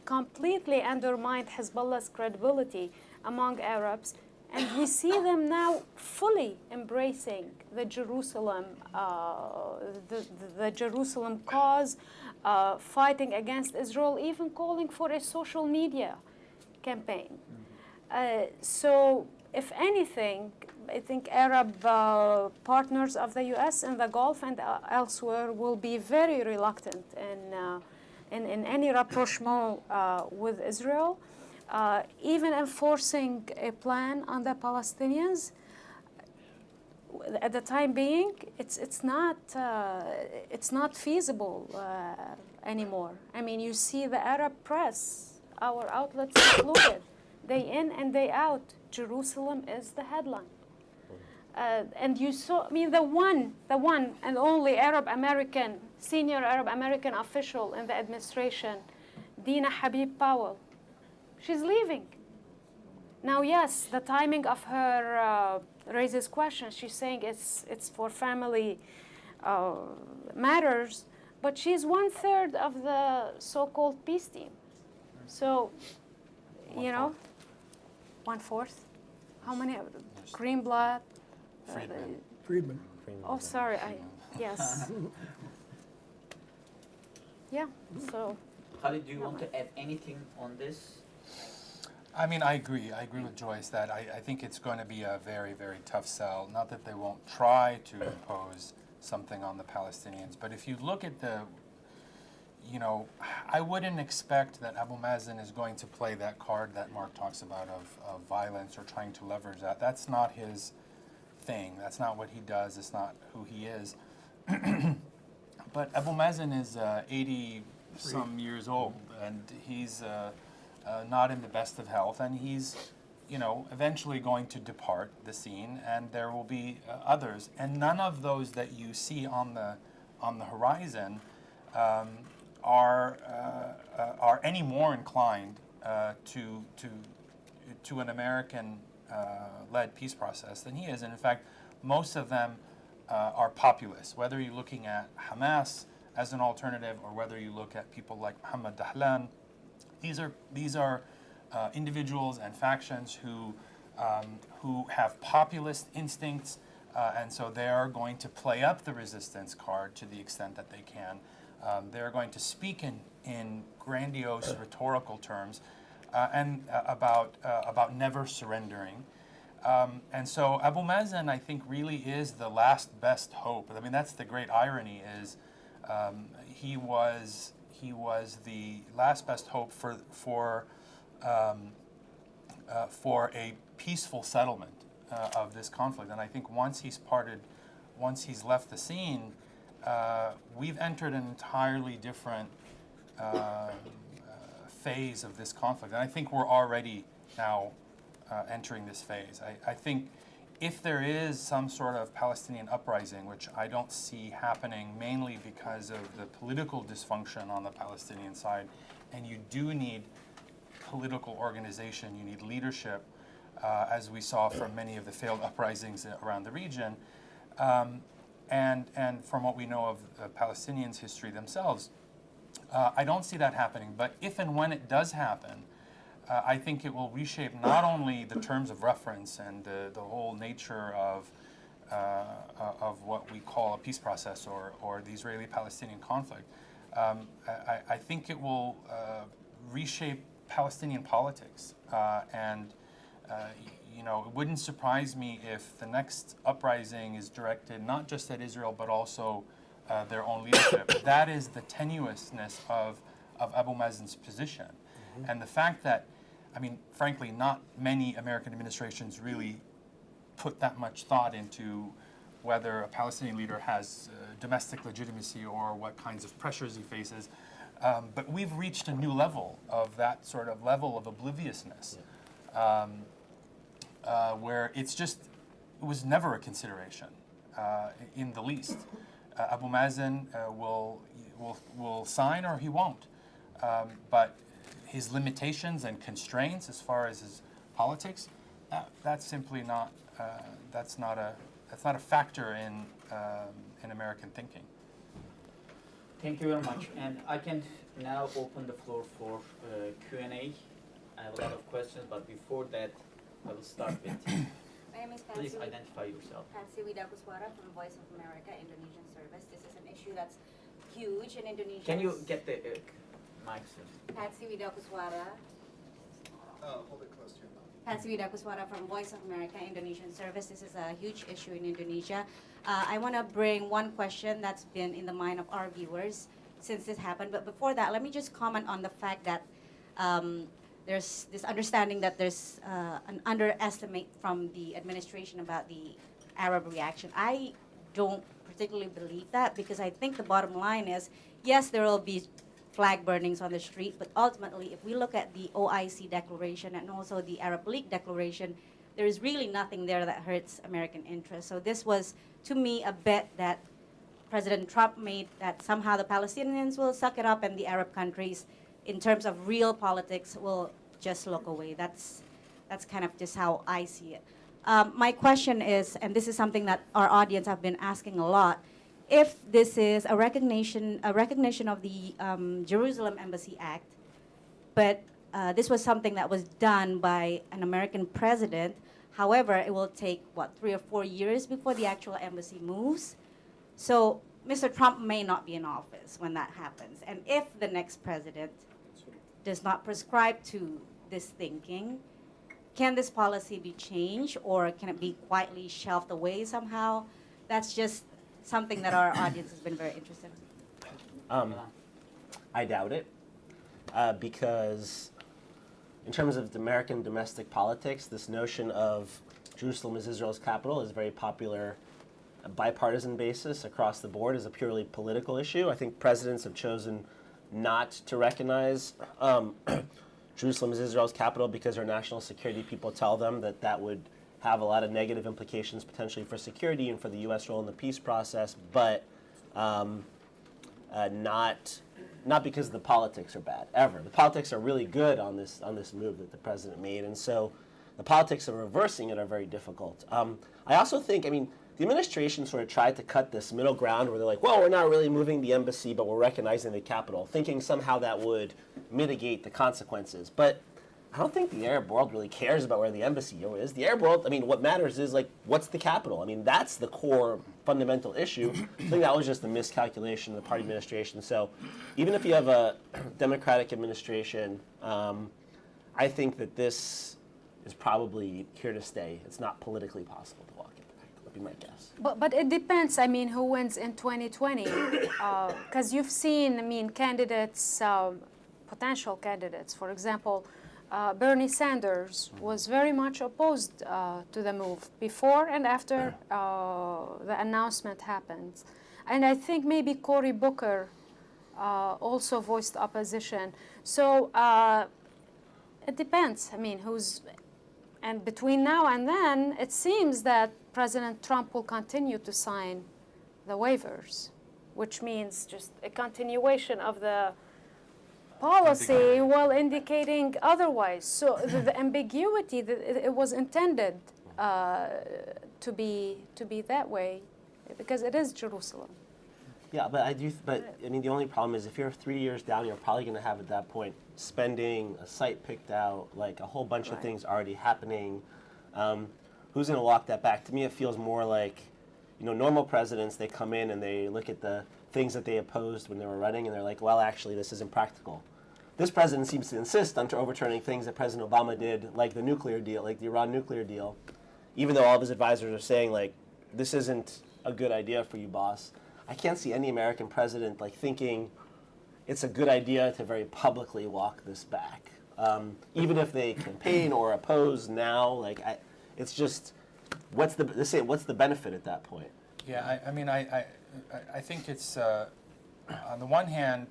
completely undermined Hezbollah's credibility among Arabs. And we see them now fully embracing the Jerusalem, the Jerusalem cause, fighting against Israel, even calling for a social media campaign. So, if anything, I think Arab partners of the U.S. in the Gulf and elsewhere will be very reluctant in any rapprochement with Israel. Even enforcing a plan on the Palestinians, at the time being, it's not feasible anymore. I mean, you see the Arab press, our outlets included, day in and day out, Jerusalem is the headline. And you saw, I mean, the one and only senior Arab American official in the administration, Dina Habib Powell. She's leaving. Now, yes, the timing of her raises questions. She's saying it's for family matters, but she's 1/3 of the so-called peace team. So, you know, 1/4. How many? Greenblatt. Friedman. Oh, sorry. Yes. Yeah. So. Khaled, do you want to add anything on this? I mean, I agree. I agree with Joyce that I think it's going to be a very, very tough sell. Not that they won't try to impose something on the Palestinians, but if you look at I wouldn't expect that Abu Mazen is going to play that card that Mark talks about of violence or trying to leverage that. That's not his thing. That's not what he does. It's not who he is. But Abu Mazen is 80-some years old, and he's not in the best of health, and he's, eventually going to depart the scene, and there will be others, and none of those that you see on the horizon are any more inclined to an American led peace process than he is, and in fact, most of them are populist. Whether you're looking at Hamas as an alternative, or whether you look at people like Mohammed Dahlan. These are individuals and factions who have populist instincts, and so they are going to play up the resistance card to the extent that they can. They're going to speak in grandiose rhetorical terms and about never surrendering. And so Abu Mazen, I think, really is the last best hope. I mean, that's the great irony is he was the last best hope for a peaceful settlement of this conflict. And I think once he's left the scene, we've entered an entirely different phase of this conflict. And I think we're already now entering this phase. I think if there is some sort of Palestinian uprising, which I don't see happening mainly because of the political dysfunction on the Palestinian side, and you do need political organization, you need leadership, as we saw from many of the failed uprisings around the region, and from what we know of the Palestinians' history themselves, I don't see that happening. But if and when it does happen, I think it will reshape not only the terms of reference and the whole nature of what we call a peace process or the Israeli-Palestinian conflict. I think it will reshape Palestinian politics, and you know, it wouldn't surprise me if the next uprising is directed not just at Israel but also their own leadership. That is the tenuousness of Abu Mazen's position, and the fact that, I mean, frankly, not many American administrations really put that much thought into whether a Palestinian leader has domestic legitimacy or what kinds of pressures he faces. But we've reached a new level of that sort of level of obliviousness, where it was never a consideration in the least. Abu Mazen will sign or he won't. But his limitations and constraints as far as his politics, that's simply not that's not a factor in American thinking. Thank you very much. And I can now open the floor for Q&A. I have a lot of questions, but before that, I will start with. My name is Please identify yourself. Patsy Widakuswara from Voice of America Indonesian Service. This is an issue that's huge in Indonesia. Can you get the mic, sir? Patsy Widakuswara. Hold it close to your mouth. Patsy Widakuswara from Voice of America Indonesian Service. This is a huge issue in Indonesia. I want to bring one question that's been in the mind of our viewers since this happened. But before that, let me just comment on the fact that there's this understanding that there's an underestimate from the administration about the Arab reaction. I don't particularly believe that, because I think the bottom line is, yes, there will be flag burnings on the street, but ultimately, if we look at the OIC declaration and also the Arab League declaration, there is really nothing there that hurts American interests. So this was, to me, a bet that President Trump made, that somehow the Palestinians will suck it up and the Arab countries, in terms of real politics, will just look away. That's kind of just how I see it. My question is, and this is something that our audience have been asking a lot, if this is a recognition of the Jerusalem Embassy Act, but this was something that was done by an American president. However, it will take, 3 or 4 years before the actual embassy moves. So Mr. Trump may not be in office when that happens. And if the next president does not prescribe to this thinking, can this policy be changed, or can it be quietly shelved away somehow? That's just something that our audience has been very interested in. I doubt it, because in terms of American domestic politics, this notion of Jerusalem as Israel's capital is very popular, a bipartisan basis across the board, is a purely political issue. I think presidents have chosen not to recognize Jerusalem as Israel's capital because our national security people tell them that that would have a lot of negative implications potentially for security and for the U.S. role in the peace process, but not because the politics are bad, ever. The politics are really good on this move that the president made, and so the politics of reversing it are very difficult. I also think, the administration sort of tried to cut this middle ground where they're like, well, we're not really moving the embassy, but we're recognizing the capital, thinking somehow that would mitigate the consequences. But I don't think the Arab world really cares about where the embassy is. The Arab world, what matters is, what's the capital? that's the core fundamental issue. I think that was just a miscalculation of the party administration. So even if you have a Democratic administration, I think that this is probably here to stay. It's not politically possible to walk it back, would be my guess. But it depends, who wins in 2020. Because you've seen, candidates, potential candidates, for example, Bernie Sanders was very much opposed to the move before and after the announcement happened. And I think maybe Cory Booker also voiced opposition. So it depends. I mean, and between now and then, it seems that President Trump will continue to sign the waivers, which means just a continuation of the policy while indicating otherwise. So the ambiguity, it was intended to be that way because it is Jerusalem. Yeah, but I mean, the only problem is if you're 3 years down, you're probably going to have at that point spending, a site picked out, like a whole bunch of things already happening. Who's going to walk that back? To me, it feels more like, normal presidents, they come in and they look at the things that they opposed when they were running, and they're like, well, actually, this isn't practical. This president seems to insist on overturning things that President Obama did, like the nuclear deal, like the Iran nuclear deal, even though all of his advisors are saying, like, this isn't a good idea for you, boss. I can't see any American president thinking it's a good idea to very publicly walk this back, even if they campaign or oppose now. It's just what's the benefit at that point? Yeah, I mean, I think it's on the one hand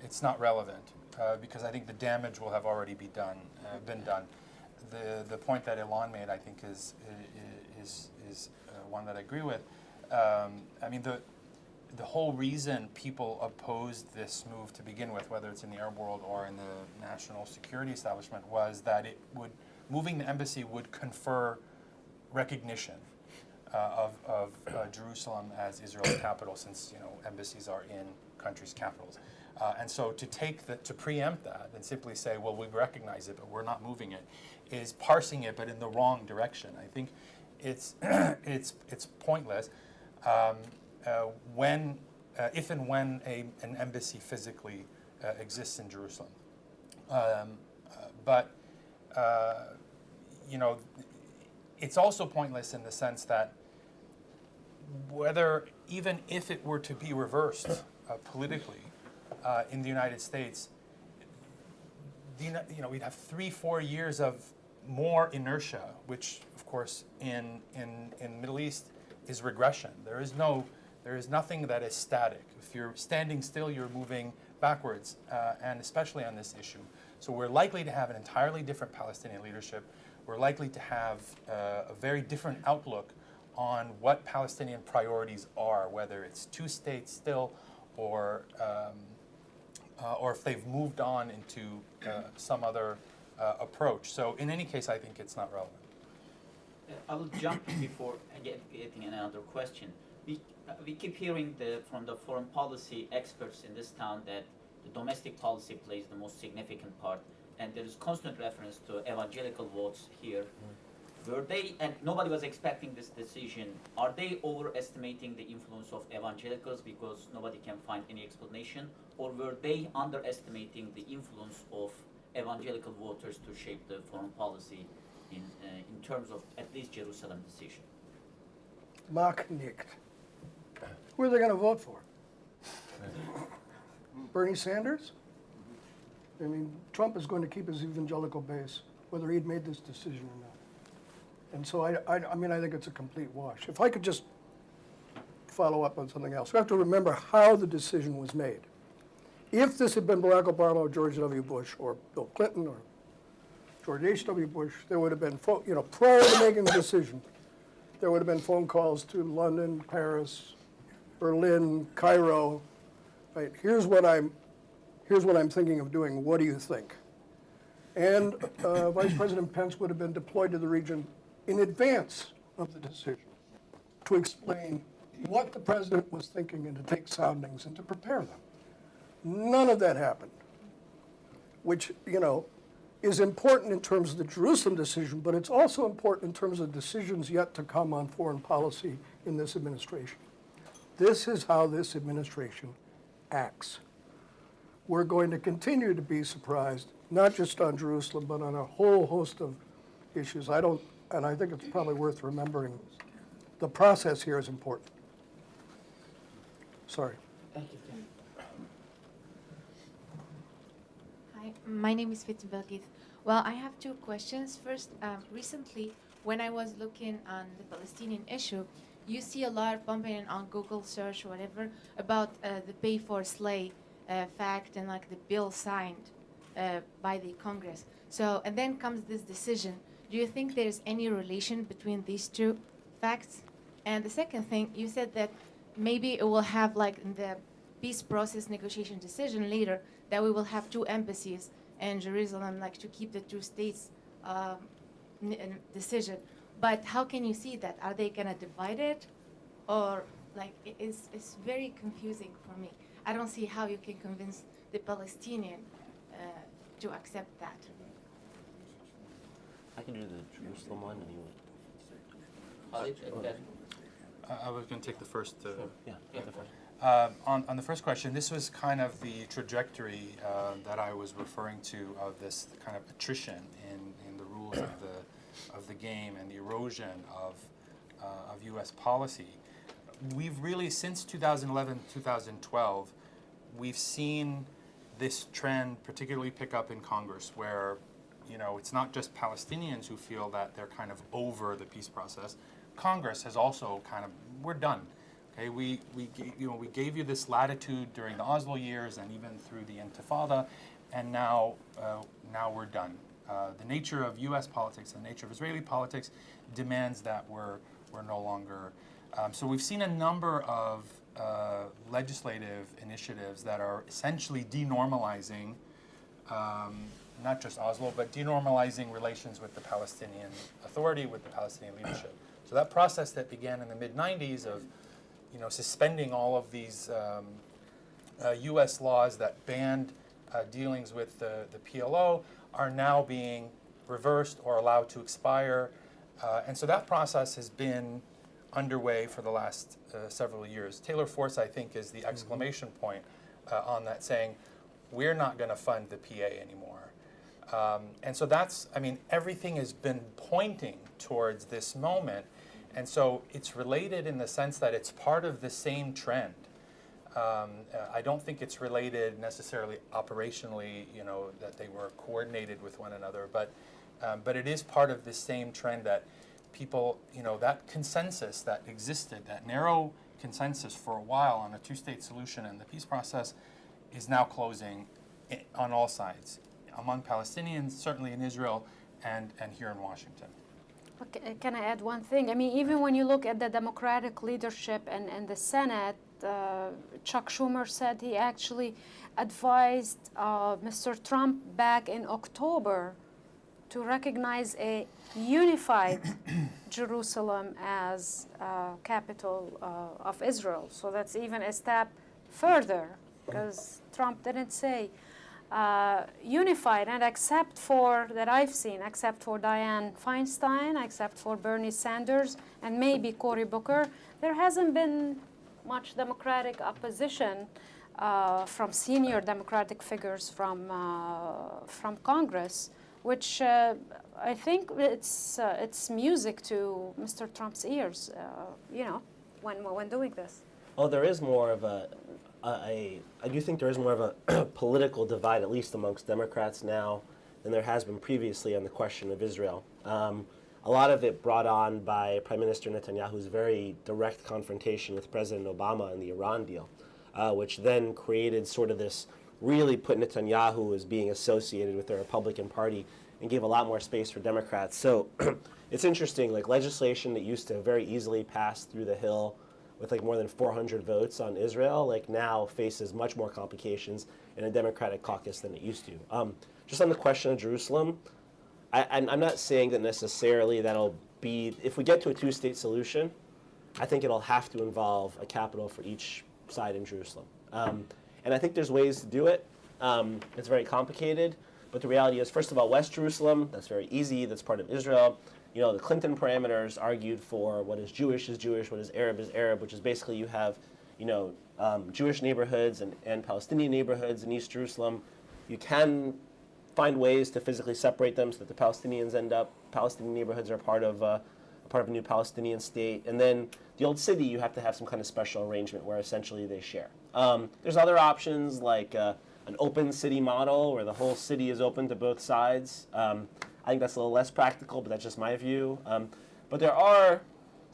it's not relevant because I think the damage will have already been done. The point that Ilan made, I think, is one that I agree with. I mean, the whole reason people opposed this move to begin with, whether it's in the Arab world or in the national security establishment, was that moving the embassy would confer recognition of Jerusalem as Israel's capital, since embassies are in countries' capitals, and so to preempt that and simply say, well, we recognize it, but we're not moving it, is parsing it, but in the wrong direction. I think it's pointless. If and when an embassy physically exists in Jerusalem. But it's also pointless in the sense that even if it were to be reversed politically in the United States, we'd have 3-4 years of more inertia, which, of course, in the Middle East is regression. There is nothing that is static. If you're standing still, you're moving backwards, and especially on this issue. So we're likely to have an entirely different Palestinian leadership. We're likely to have a very different outlook on what Palestinian priorities are, whether it's 2 states still, or if they've moved on into some other approach. So in any case, I think it's not relevant. I will jump before getting another question. We keep hearing from the foreign policy experts in this town that the domestic policy plays the most significant part, and there is constant reference to evangelical votes here. Were they, and nobody was expecting this decision, are they overestimating the influence of evangelicals because nobody can find any explanation, or were they underestimating the influence of evangelical voters to shape the foreign policy in terms of at least Jerusalem decision? Mach nicht. Who are they going to vote for? Bernie Sanders? I mean, Trump is going to keep his evangelical base, whether he'd made this decision or not. And so I mean, I think it's a complete wash. If I could just follow up on something else. We have to remember how the decision was made. If this had been Barack Obama or George W. Bush or Bill Clinton or George H.W. Bush, there would have been, prior to making the decision, there would have been phone calls to London, Paris, Berlin, Cairo, right? Here's what I'm thinking of doing. What do you think? And Vice President Pence would have been deployed to the region in advance of the decision to explain what the president was thinking and to take soundings and to prepare them. None of that happened, which, is important in terms of the Jerusalem decision, but it's also important in terms of decisions yet to come on foreign policy in this administration. This is how this administration acts. We're going to continue to be surprised, not just on Jerusalem, but on a whole host of issues. And I think it's probably worth remembering the process here is important. Sorry. Thank you. Hi, my name is Fitzenbergith. Well, I have 2 questions. First, recently, when I was looking on the Palestinian issue, you see a lot of bumping on Google search or whatever about the pay for slay fact and like the bill signed by the Congress. So, and then comes this decision. Do you think there's any relation between these two facts? And the second thing, you said that maybe it will have like in the peace process negotiation decision later that we will have two embassies in Jerusalem, like to keep the two states decision. But how can you see that? Are they gonna divide it, or like it's very confusing for me. I don't see how you can convince the Palestinian to accept that. I can do the Jerusalem one, and you I was going to take the first. yeah, the first. On the first question, this was kind of the trajectory that I was referring to of this kind of attrition in the rules of the game and the erosion of U.S. policy. We've really, since 2011, 2012, we've seen this trend particularly pick up in Congress, where it's not just Palestinians who feel that they're kind of over the peace process. Congress has also kind of, we're done. Okay, we gave you this latitude during the Oslo years and even through the Intifada, and now we're done. The nature of U.S. politics, the nature of Israeli politics, demands that we're no longer. So we've seen a number of legislative initiatives that are essentially denormalizing, not just Oslo, but denormalizing relations with the Palestinian Authority, with the Palestinian leadership. So that process that began in the mid-90s of suspending all of these U.S. laws that banned dealings with the PLO are now being reversed or allowed to expire. And so that process has been underway for the last several years. Taylor Force, I think, is the exclamation point on that, saying, we're not going to fund the PA anymore. And so that's, everything has been pointing towards this moment. And so it's related in the sense that it's part of the same trend. I don't think it's related necessarily operationally, that they were coordinated with one another, but it is part of the same trend that people, that consensus that existed, that narrow consensus for a while on a two-state solution and the peace process is now closing on all sides, among Palestinians, certainly in Israel, and here in Washington. Okay, can I add one thing? Even when you look at the Democratic leadership and the Senate, Chuck Schumer said he actually advised Mr. Trump back in October to recognize a unified Jerusalem as capital of Israel. So that's even a step further, because Trump didn't say unified, and except for, that I've seen, except for Dianne Feinstein, except for Bernie Sanders, and maybe Cory Booker, there hasn't been much Democratic opposition from senior Democratic figures from Congress, which I think it's music to Mr. Trump's ears, when doing this. Oh, there is more of I do think there is more of a political divide, at least amongst Democrats now, than there has been previously on the question of Israel. A lot of it brought on by Prime Minister Netanyahu's very direct confrontation with President Obama in the Iran deal, which then created sort of this, really put Netanyahu as being associated with the Republican Party and gave a lot more space for Democrats. So it's interesting, like legislation that used to very easily pass through the Hill with like more than 400 votes on Israel, like now faces much more complications in a Democratic caucus than it used to. Just on the question of Jerusalem, I'm not saying that necessarily that'll be, if we get to a two-state solution, I think it'll have to involve a capital for each side in Jerusalem. And I think there's ways to do it. It's very complicated, but the reality is, first of all, West Jerusalem, that's very easy, that's part of Israel. The Clinton parameters argued for what is Jewish, what is Arab, which is basically you have, Jewish neighborhoods and Palestinian neighborhoods in East Jerusalem. You can find ways to physically separate them so that the Palestinians end up, Palestinian neighborhoods are part of a new Palestinian state. And then the old city, you have to have some kind of special arrangement where essentially they share. There's other options like an open city model where the whole city is open to both sides. I think that's a little less practical, but that's just my view. But there are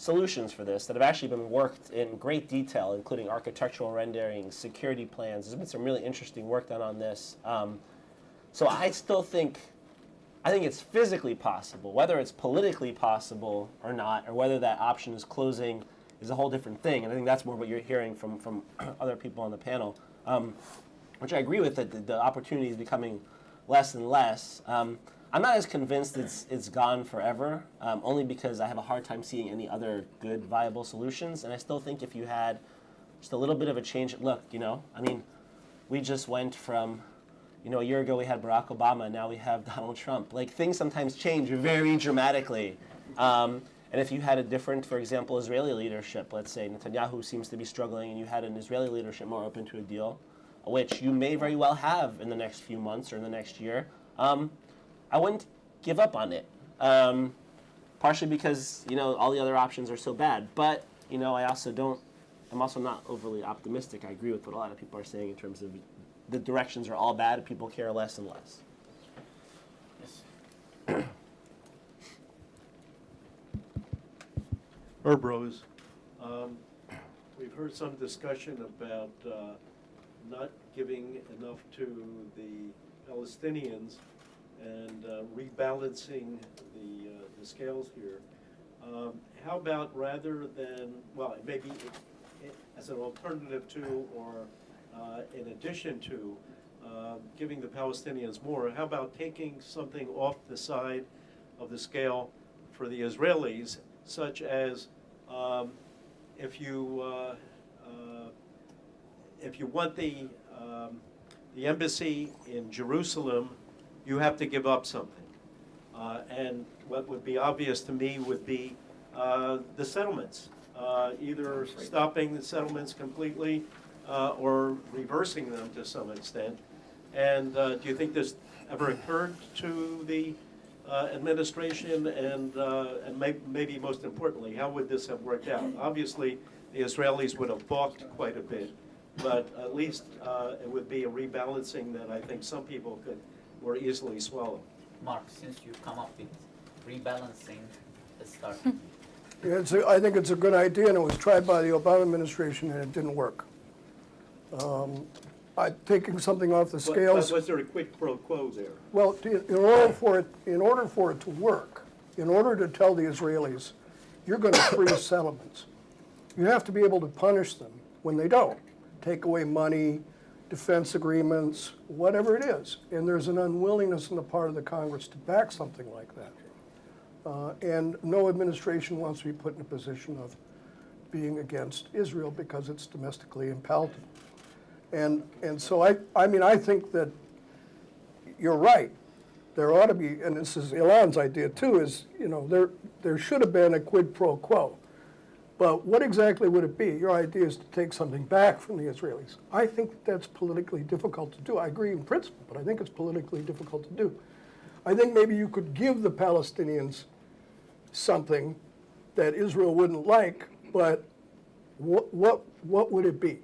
solutions for this that have actually been worked in great detail, including architectural renderings, security plans. There's been some really interesting work done on this. So I still think, it's physically possible. Whether it's politically possible or not, or whether that option is closing is a whole different thing. And I think that's more what you're hearing from other people on the panel, which I agree with, that the opportunity is becoming less and less. I'm not as convinced it's gone forever, only because I have a hard time seeing any other good, viable solutions. And I still think if you had just a little bit of a change, look, we just went from, a year ago we had Barack Obama, now we have Donald Trump. Like, things sometimes change very dramatically. And if you had a different, for example, Israeli leadership, let's say Netanyahu seems to be struggling, and you had an Israeli leadership more open to a deal, which you may very well have in the next few months or in the next year, I wouldn't give up on it, partially because, all the other options are so bad. But, I'm also not overly optimistic. I agree with what a lot of people are saying in terms of the directions are all bad, people care less and less. Yes. Rose, we've heard some discussion about not giving enough to the Palestinians and rebalancing the scales here. How about, rather than, maybe as an alternative to, or in addition to giving the Palestinians more, how about taking something off the side of the scale for the Israelis, such as if you want the embassy in Jerusalem, you have to give up something. And what would be obvious to me would be the settlements, either stopping the settlements completely or reversing them to some extent. And do you think this ever occurred to the administration? And maybe most importantly, how would this have worked out? Obviously, the Israelis would have balked quite a bit, but at least it would be a rebalancing that I think some people could more easily swallow. Mark, since you come up with rebalancing, let's start. Yeah, I think it's a good idea, and it was tried by the Obama administration, and it didn't work. Taking something off the scales. But was there a quid pro quo there? Well, in order for it to work, in order to tell the Israelis, you're going to freeze settlements, you have to be able to punish them when they don't. Take away money, defense agreements, whatever it is. And there's an unwillingness on the part of the Congress to back something like that. And no administration wants to be put in a position of being against Israel because it's domestically impalatable. And so I think that you're right. There ought to be, and this is Ilan's idea too, is, there should have been a quid pro quo. But what exactly would it be? Your idea is to take something back from the Israelis. I think that's politically difficult to do. I agree in principle, but I think it's politically difficult to do. I think maybe you could give the Palestinians something that Israel wouldn't like, but what would it be?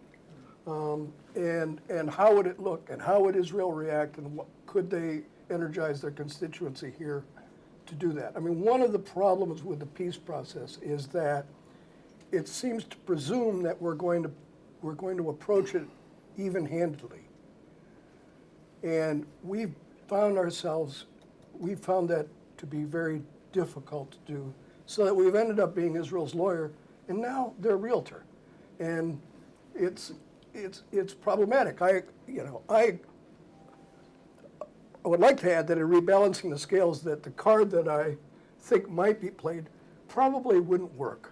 And how would it look? And how would Israel react? And could they energize their constituency here to do that? I mean, one of the problems with the peace process is that it seems to presume that we're going to approach it even-handedly. And we've found that to be very difficult to do, so that we've ended up being Israel's lawyer, and now they're realtor. And it's problematic. I would like to add that in rebalancing the scales, that the card that I think might be played probably wouldn't work.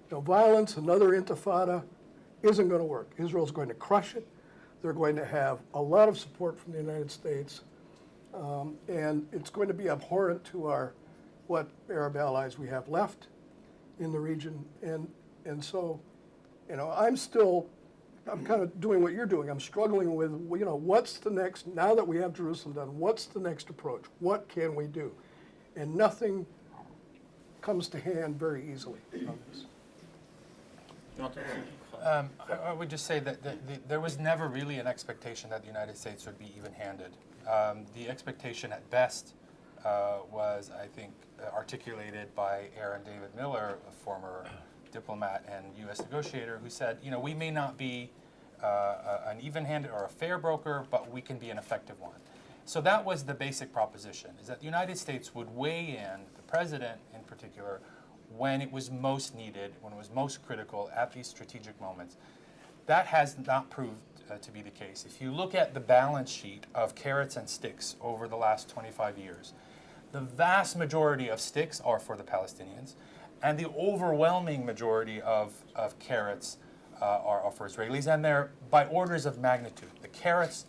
Violence, another intifada, isn't going to work. Israel's going to crush it. They're going to have a lot of support from the United States. And it's going to be abhorrent to what Arab allies we have left in the region. And so, I'm kind of doing what you're doing. I'm struggling with, what's the next, now that we have Jerusalem done, what's the next approach? What can we do? And nothing comes to hand very easily on this. I would just say that there was never really an expectation that the United States would be even-handed. The expectation at best was, I think, articulated by Aaron David Miller, a former diplomat and U.S. negotiator, who said, you know, we may not be an even-handed or a fair broker, but we can be an effective one. So that was the basic proposition, is that the United States would weigh in, the president in particular, when it was most needed, when it was most critical at these strategic moments. That has not proved to be the case. If you look at the balance sheet of carrots and sticks over the last 25 years, the vast majority of sticks are for the Palestinians, and the overwhelming majority of carrots are for Israelis, and they're by orders of magnitude. The carrots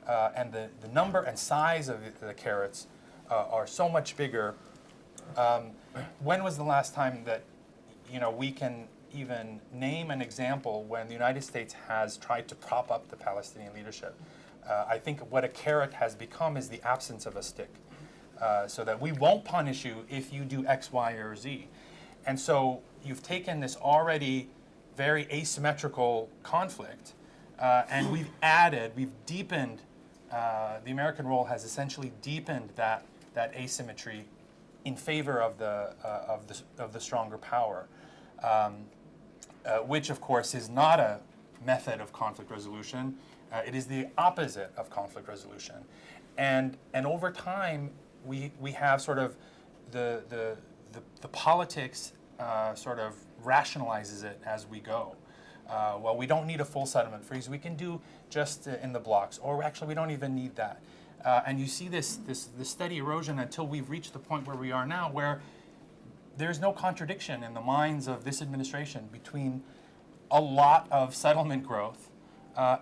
and the number and size of the carrots are so much bigger. When was the last time that, you know, we can even name an example when the United States has tried to prop up the Palestinian leadership? I think what a carrot has become is the absence of a stick, so that we won't punish you if you do X, Y, or Z. And so you've taken this already very asymmetrical conflict, and we've deepened, the American role has essentially deepened that asymmetry in favor of the stronger power, which of course is not a method of conflict resolution. It is the opposite of conflict resolution, and over time we have sort of the politics sort of rationalizes it as we go. Well, we don't need a full settlement freeze. We can do just in the blocks, or actually we don't even need that. And you see this steady erosion until we've reached the point where we are now, where there's no contradiction in the minds of this administration between a lot of settlement growth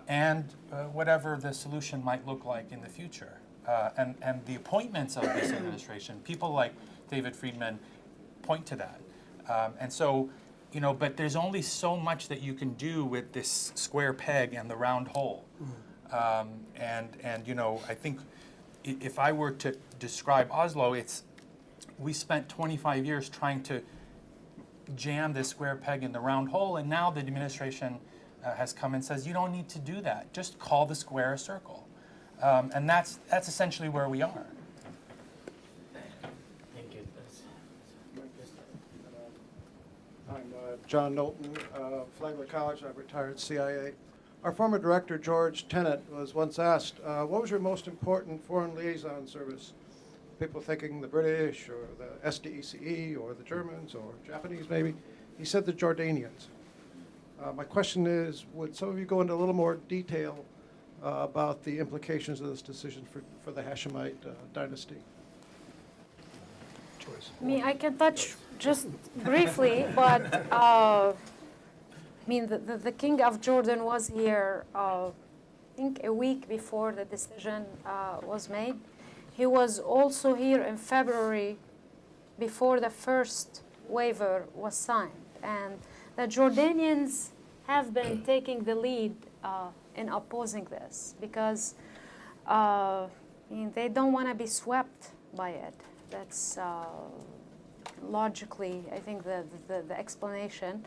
and whatever the solution might look like in the future. And the appointments of this administration, people like David Friedman, point to that. And so, you know, but there's only so much that you can do with this square peg and the round hole. And you know, I think if I were to describe Oslo, we spent 25 years trying to jam this square peg in the round hole, and now the administration has come and says, you don't need to do that. Just call the square a circle. And that's essentially where we are. Thank you. I'm John Knowlton, Flagler College. I retired CIA. Our former director, George Tenet, was once asked, what was your most important foreign liaison service? People thinking the British or the SDECE or the Germans or Japanese maybe. He said the Jordanians. My question is, would some of you go into a little more detail about the implications of this decision for the Hashemite dynasty? Joyce. I can touch just briefly, but I mean, the king of Jordan was here, I think, a week before the decision was made. He was also here in February before the first waiver was signed. And the Jordanians have been taking the lead in opposing this because I mean, they don't want to be swept by it. That's logically, I think, the explanation.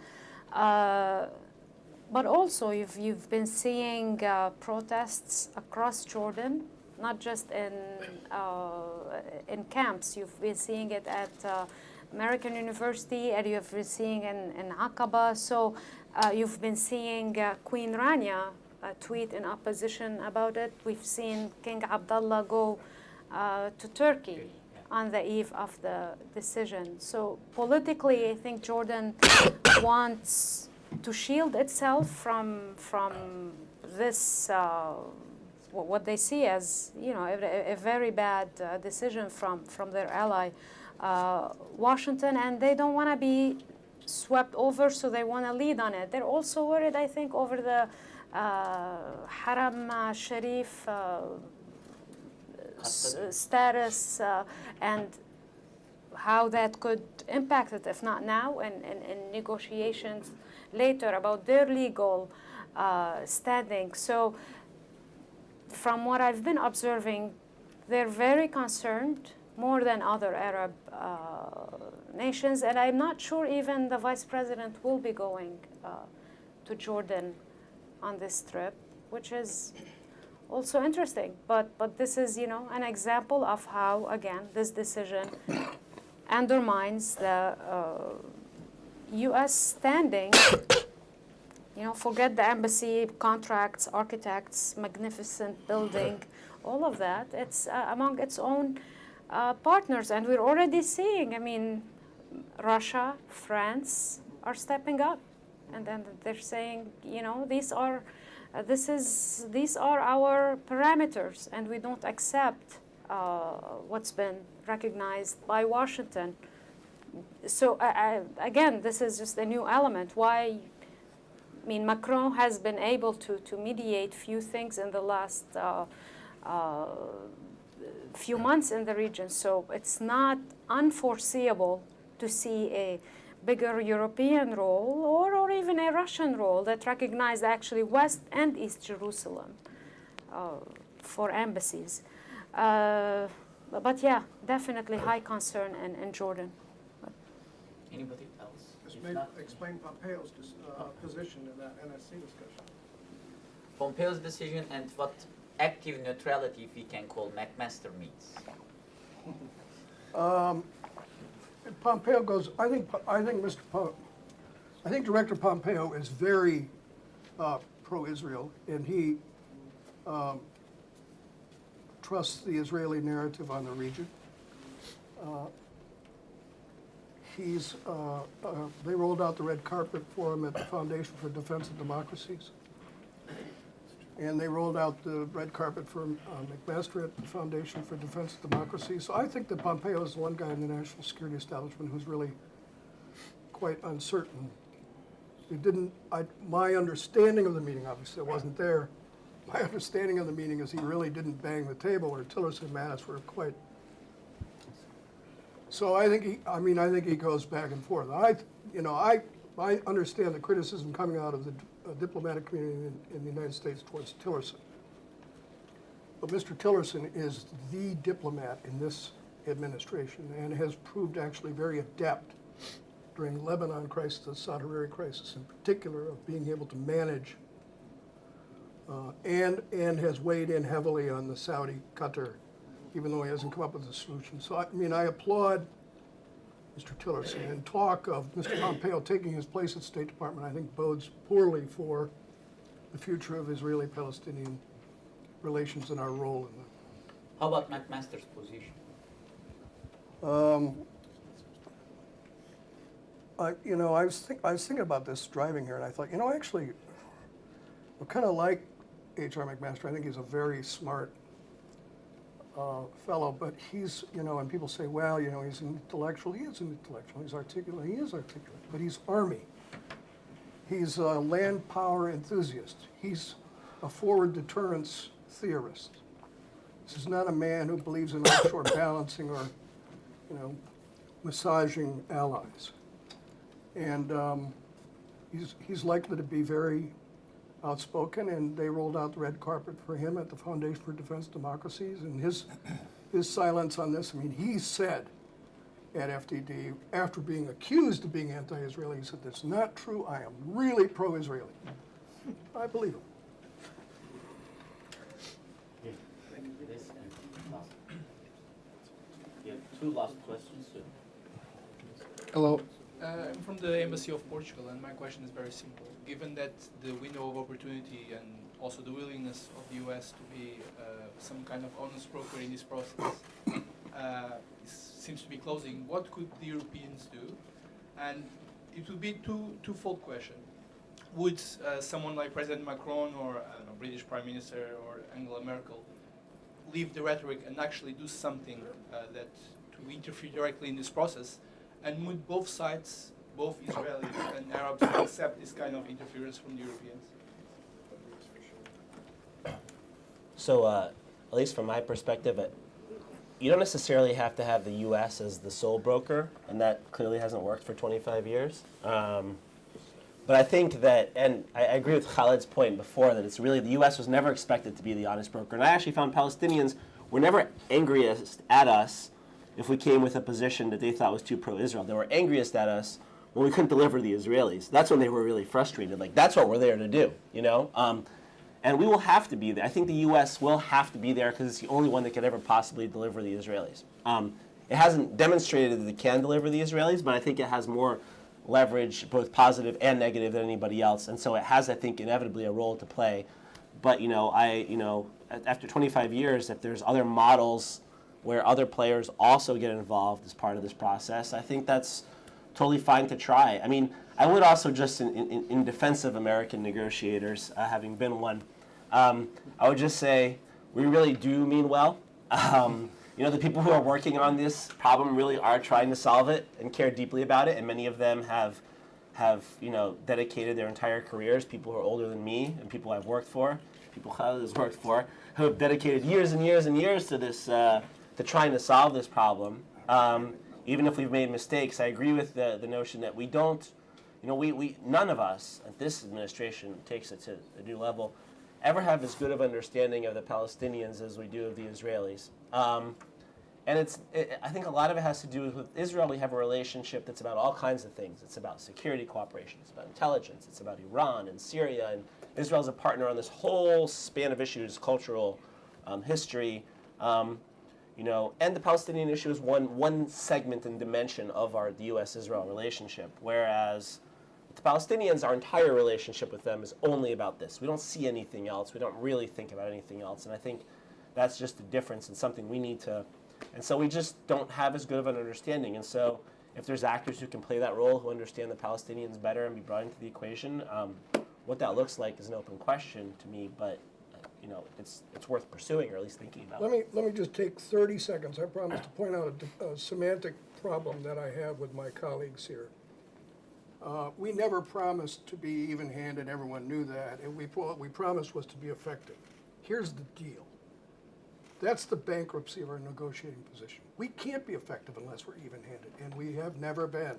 But also, you've been seeing protests across Jordan, not just in camps. You've been seeing it at American University, and you've been seeing in Aqaba. So you've been seeing Queen Rania tweet in opposition about it. We've seen King Abdullah go to Turkey on the eve of the decision. So politically, I think Jordan wants to shield itself from this, what they see as, you know, a very bad decision from their ally, Washington, and they don't want to be swept over, so they want to lead on it. They're also worried, I think, over the Haram Sharif status and how that could impact it, if not now, in negotiations later about their legal standing. So from what I've been observing, they're very concerned, more than other Arab nations, and I'm not sure even the vice president will be going to Jordan on this trip, which is also interesting. But this is, an example of how, again, this decision undermines the U.S. standing. Forget the embassy, contracts, architects, magnificent building, all of that. It's among its own partners, and we're already seeing, Russia, France are stepping up, and then they're saying, these are our parameters, and we don't accept what's been recognized by Washington. So again, this is just a new element. Why? Macron has been able to mediate few things in the last few months in the region, so it's not unforeseeable to see a bigger European role or even a Russian role that recognized actually West and East Jerusalem for embassies. But yeah, definitely high concern in Jordan. Anybody else? Just If maybe not, explain Pompeo's position in that NSC discussion. Pompeo's decision and what active neutrality, if we can call, McMaster means. Pompeo goes, I think Director Pompeo is very pro-Israel, and he trusts the Israeli narrative on the region. They rolled out the red carpet for him at the Foundation for Defense of Democracies. And they rolled out the red carpet for McMaster at the Foundation for Defense of Democracy. So I think that Pompeo is the one guy in the national security establishment who's really quite uncertain. My understanding of the meeting, obviously I wasn't there, my understanding of the meeting is he really didn't bang the table where Tillerson and Mattis were quite. So I think he goes back and forth. I understand the criticism coming out of the diplomatic community in the United States towards Tillerson. But Mr. Tillerson is the diplomat in this administration and has proved actually very adept during the Lebanon crisis, the Saudi Arabia crisis in particular, of being able to manage and has weighed in heavily on the Saudi-Qatar, even though he hasn't come up with a solution. So I applaud Mr. Tillerson, and talk of Mr. Pompeo taking his place at the State Department, I think bodes poorly for the future of Israeli-Palestinian relations and our role in them. How about McMaster's position? I was thinking about this driving here, and I thought, actually, I kind of like H.R. McMaster. I think he's a very smart fellow, but he's, and people say, well, he's an intellectual. He is an intellectual. He's articulate. He is articulate, but he's Army. He's a land power enthusiast. He's a forward deterrence theorist. This is not a man who believes in offshore balancing or, massaging allies. And he's likely to be very outspoken, and they rolled out the red carpet for him at the Foundation for Defense of Democracies, and his silence on this, he said at FDD, after being accused of being anti-Israeli, he said, that's not true, I am really pro-Israeli. I believe him. This and last. You have two last questions. Hello. I'm from the Embassy of Portugal, and my question is very simple. Given that the window of opportunity and also the willingness of the U.S. to be some kind of honest broker in this process seems to be closing, what could the Europeans do? And it would be twofold question. Would someone like President Macron or British Prime Minister or Angela Merkel leave the rhetoric and actually do something that to interfere directly in this process? And would both sides, both Israelis and Arabs, accept this kind of interference from the Europeans? So, at least from my perspective, you don't necessarily have to have the U.S. as the sole broker, and that clearly hasn't worked for 25 years. But I think that, and I agree with Khaled's point before, that it's really the U.S. was never expected to be the honest broker. And I actually found Palestinians were never angriest at us if we came with a position that they thought was too pro-Israel. They were angriest at us when we couldn't deliver the Israelis. That's when they were really frustrated. Like, that's what we're there to do, And And we will have to be there. I think the U.S. will have to be there because it's the only one that could ever possibly deliver the Israelis. It hasn't demonstrated that it can deliver the Israelis, but I think it has more leverage, both positive and negative, than anybody else. And so it has, I think, inevitably a role to play. But after 25 years, if there's other models where other players also get involved as part of this process, I think that's totally fine to try. I mean, I would also just, in defense of American negotiators, having been one, I would just say we really do mean well. The people who are working on this problem really are trying to solve it and care deeply about it, and many of them have dedicated their entire careers, people who are older than me and people I've worked for, people Khaled has worked for, who have dedicated years and years and years to this, to trying to solve this problem. Even if we've made mistakes, I agree with the notion that we don't, none of us, at this administration takes it to a new level, ever have as good of understanding of the Palestinians as we do of the Israelis. And I think a lot of it has to do with Israel. We have a relationship that's about all kinds of things. It's about security cooperation. It's about intelligence. It's about Iran and Syria. And Israel's a partner on this whole span of issues, cultural, history. And the Palestinian issue is one segment and dimension of the U.S.-Israel relationship, whereas the Palestinians, our entire relationship with them is only about this. We don't see anything else. We don't really think about anything else. And I think that's just a difference and something we need to. And so we just don't have as good of an understanding. And so if there's actors who can play that role, who understand the Palestinians better and be brought into the equation, what that looks like is an open question to me, but it's worth pursuing, or at least thinking about. Let me just take 30 seconds. I promise to point out a semantic problem that I have with my colleagues here. We never promised to be even-handed. Everyone knew that. And what we promised was to be effective. Here's the deal. That's the bankruptcy of our negotiating position. We can't be effective unless we're even-handed, and we have never been.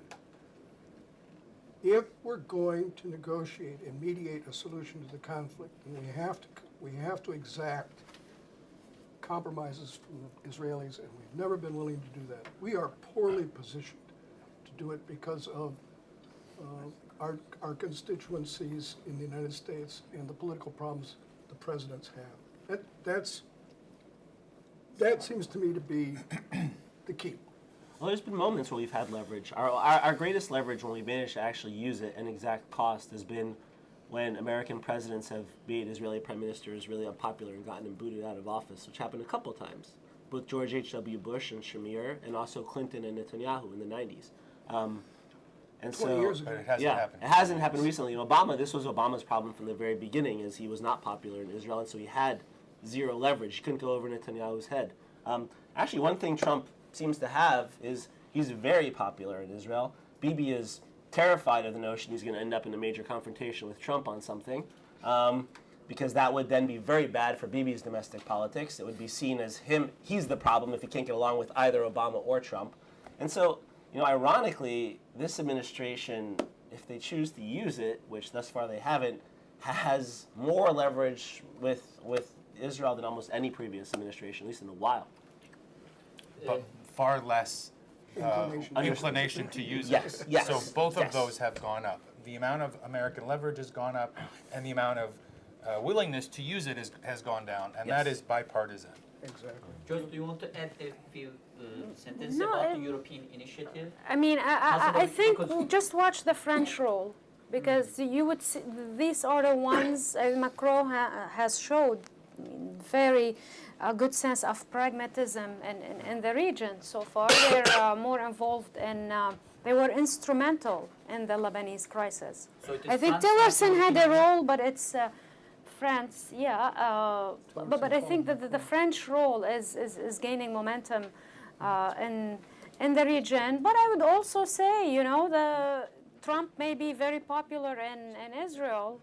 If we're going to negotiate and mediate a solution to the conflict, then we have to exact compromises from the Israelis, and we've never been willing to do that. We are poorly positioned to do it because of our constituencies in the United States and the political problems the presidents have. That seems to me to be the key. Well, there's been moments where we've had leverage. Our greatest leverage when we've managed to actually use it and exact cost has been when American presidents have made Israeli prime ministers really unpopular and gotten them booted out of office, which happened a couple times, both George H.W. Bush and Shamir, and also Clinton and Netanyahu in the 90s. And 20 years ago. But it hasn't happened. It hasn't happened recently. Obama, this was Obama's problem from the very beginning, is he was not popular in Israel, and so he had zero leverage. He couldn't go over Netanyahu's head. Actually, one thing Trump seems to have is he's very popular in Israel. Bibi is terrified of the notion he's going to end up in a major confrontation with Trump on something, because that would then be very bad for Bibi's domestic politics. It would be seen as he's the problem if he can't get along with either Obama or Trump. And so, ironically, this administration, if they choose to use it, which thus far they haven't, has more leverage with Israel than almost any previous administration, at least in a while. But far less Inclination. inclination to use Yes, it. yes, So both of yes. those have gone up. The amount of American leverage has gone up, and the amount of willingness to use it has gone down, and that Yes. is bipartisan. Exactly. Joyce, do you want to add a few sentences No, about the European initiative? I mean, I think Because- we'll just watch the French role, because you would see these are the ones Macron has showed very good sense of pragmatism in the region so far. They're more involved in, they were instrumental in the Lebanese crisis. So it is I think France Tillerson had a European- role, but it's France, yeah. But I think that the French role is gaining momentum in the region. But I would also say, the Trump may be very popular in Israel,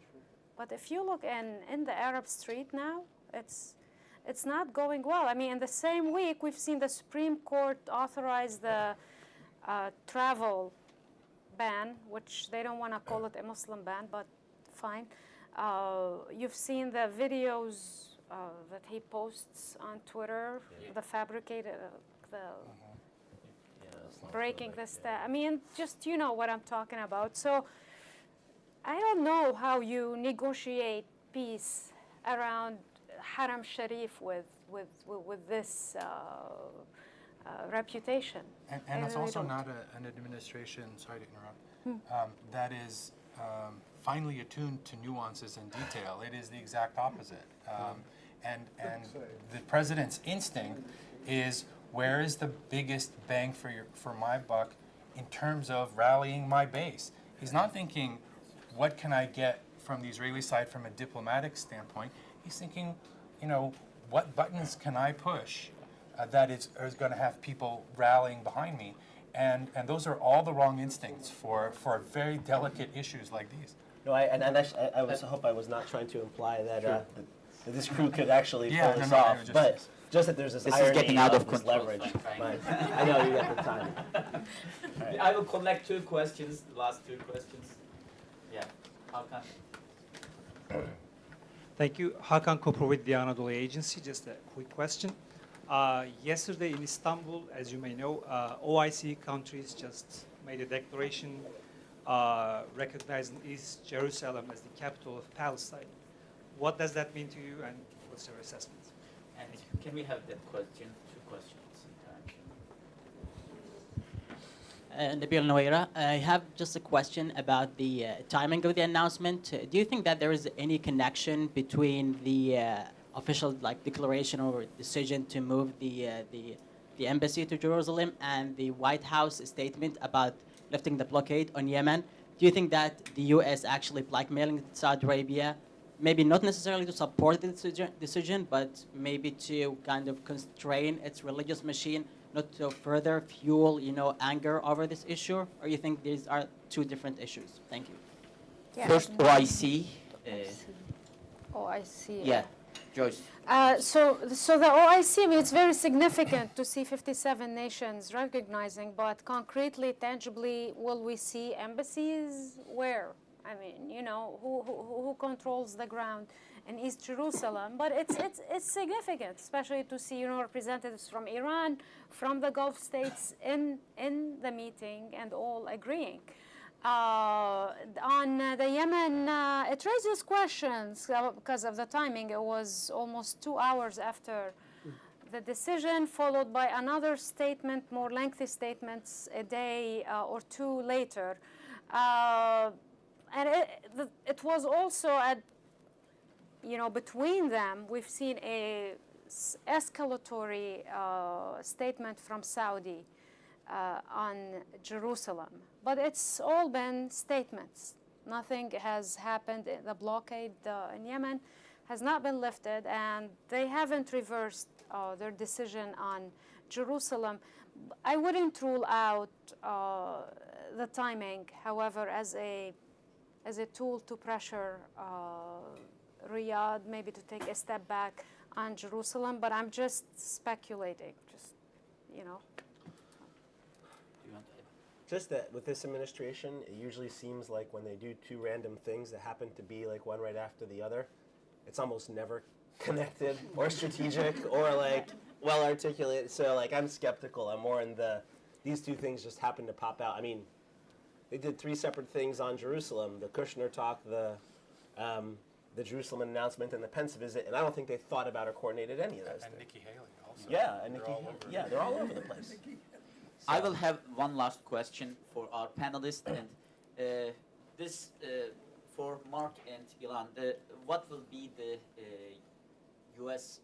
but if you look in the Arab street now, it's not going well. I mean, in the same week, we've seen the Supreme Court authorize the travel ban, which they don't want to call it a Muslim ban, but fine. You've seen the videos that he posts on Twitter, the fabricated, breaking the I mean, just you know what I'm talking about. So I don't know how you negotiate peace around Haram Sharif with this reputation. And it's really also don't. not an administration, sorry to interrupt, that is finely attuned to nuances and detail. It is the exact opposite. And the president's instinct is, where is the biggest bang for my buck in terms of rallying my base? He's not thinking, what can I get from the Israeli side from a diplomatic standpoint? He's thinking, what buttons can I push that is going to have people rallying behind me? And those are all the wrong instincts for very delicate issues like these. No, I hope I was not trying to imply that, that this crew could actually pull this off, but just that there's this irony is getting out of this control. leverage. But I know you got the time. Right. I will collect two questions, the last two questions. Yeah, Hakan. Thank you. Hakan Kopur with the Anadolu Agency. Just a quick question. Yesterday in Istanbul, as you may know, OIC countries just made a declaration recognizing East Jerusalem as the capital of Palestine. What does that mean to you, and what's your assessment? And can we have that question, two questions? Nabil Noira, I have just a question about the timing of the announcement. Do you think that there is any connection between the official declaration or decision to move the embassy to Jerusalem and the White House statement about lifting the blockade on Yemen? Do you think that the U.S. actually blackmailing Saudi Arabia, maybe not necessarily to support the decision, but maybe to kind of constrain its religious machine, not to further fuel, anger over this issue? Or you think these are two different issues? Thank you. Yeah. First, OIC. OIC. Yeah, Joyce. So the OIC, I mean, it's very significant to see 57 nations recognizing, but concretely, tangibly, will we see embassies? Where? I mean, who controls the ground in East Jerusalem? But it's significant, especially to see, representatives from Iran, from the Gulf states in the meeting and all agreeing. On the Yemen, it raises questions because of the timing. It was almost 2 hours after the decision, followed by another statement, more lengthy statements, a day or two later. And it was also at, between them, we've seen a escalatory statement from Saudi on Jerusalem. But it's all been statements. Nothing has happened. The blockade in Yemen has not been lifted, and they haven't reversed their decision on Jerusalem. I wouldn't rule out the timing, however, as a tool to pressure Riyadh, maybe to take a step back on Jerusalem, but I'm just speculating, Just that with this administration, it usually seems like when they do two random things that happen to be like one right after the other, it's almost never connected or strategic or well articulated. So I'm skeptical. I'm more in these two things just happen to pop out. I mean, they did three separate things on Jerusalem: the Kushner talk, the Jerusalem announcement, and the Pence visit. And I don't think they thought about or coordinated any of those. And things. Nikki Haley also. Yeah, and Nikki. Yeah, they're all over the place. I will have one last question for our panelists, and this for Mark and Ilan. What will be the U.S.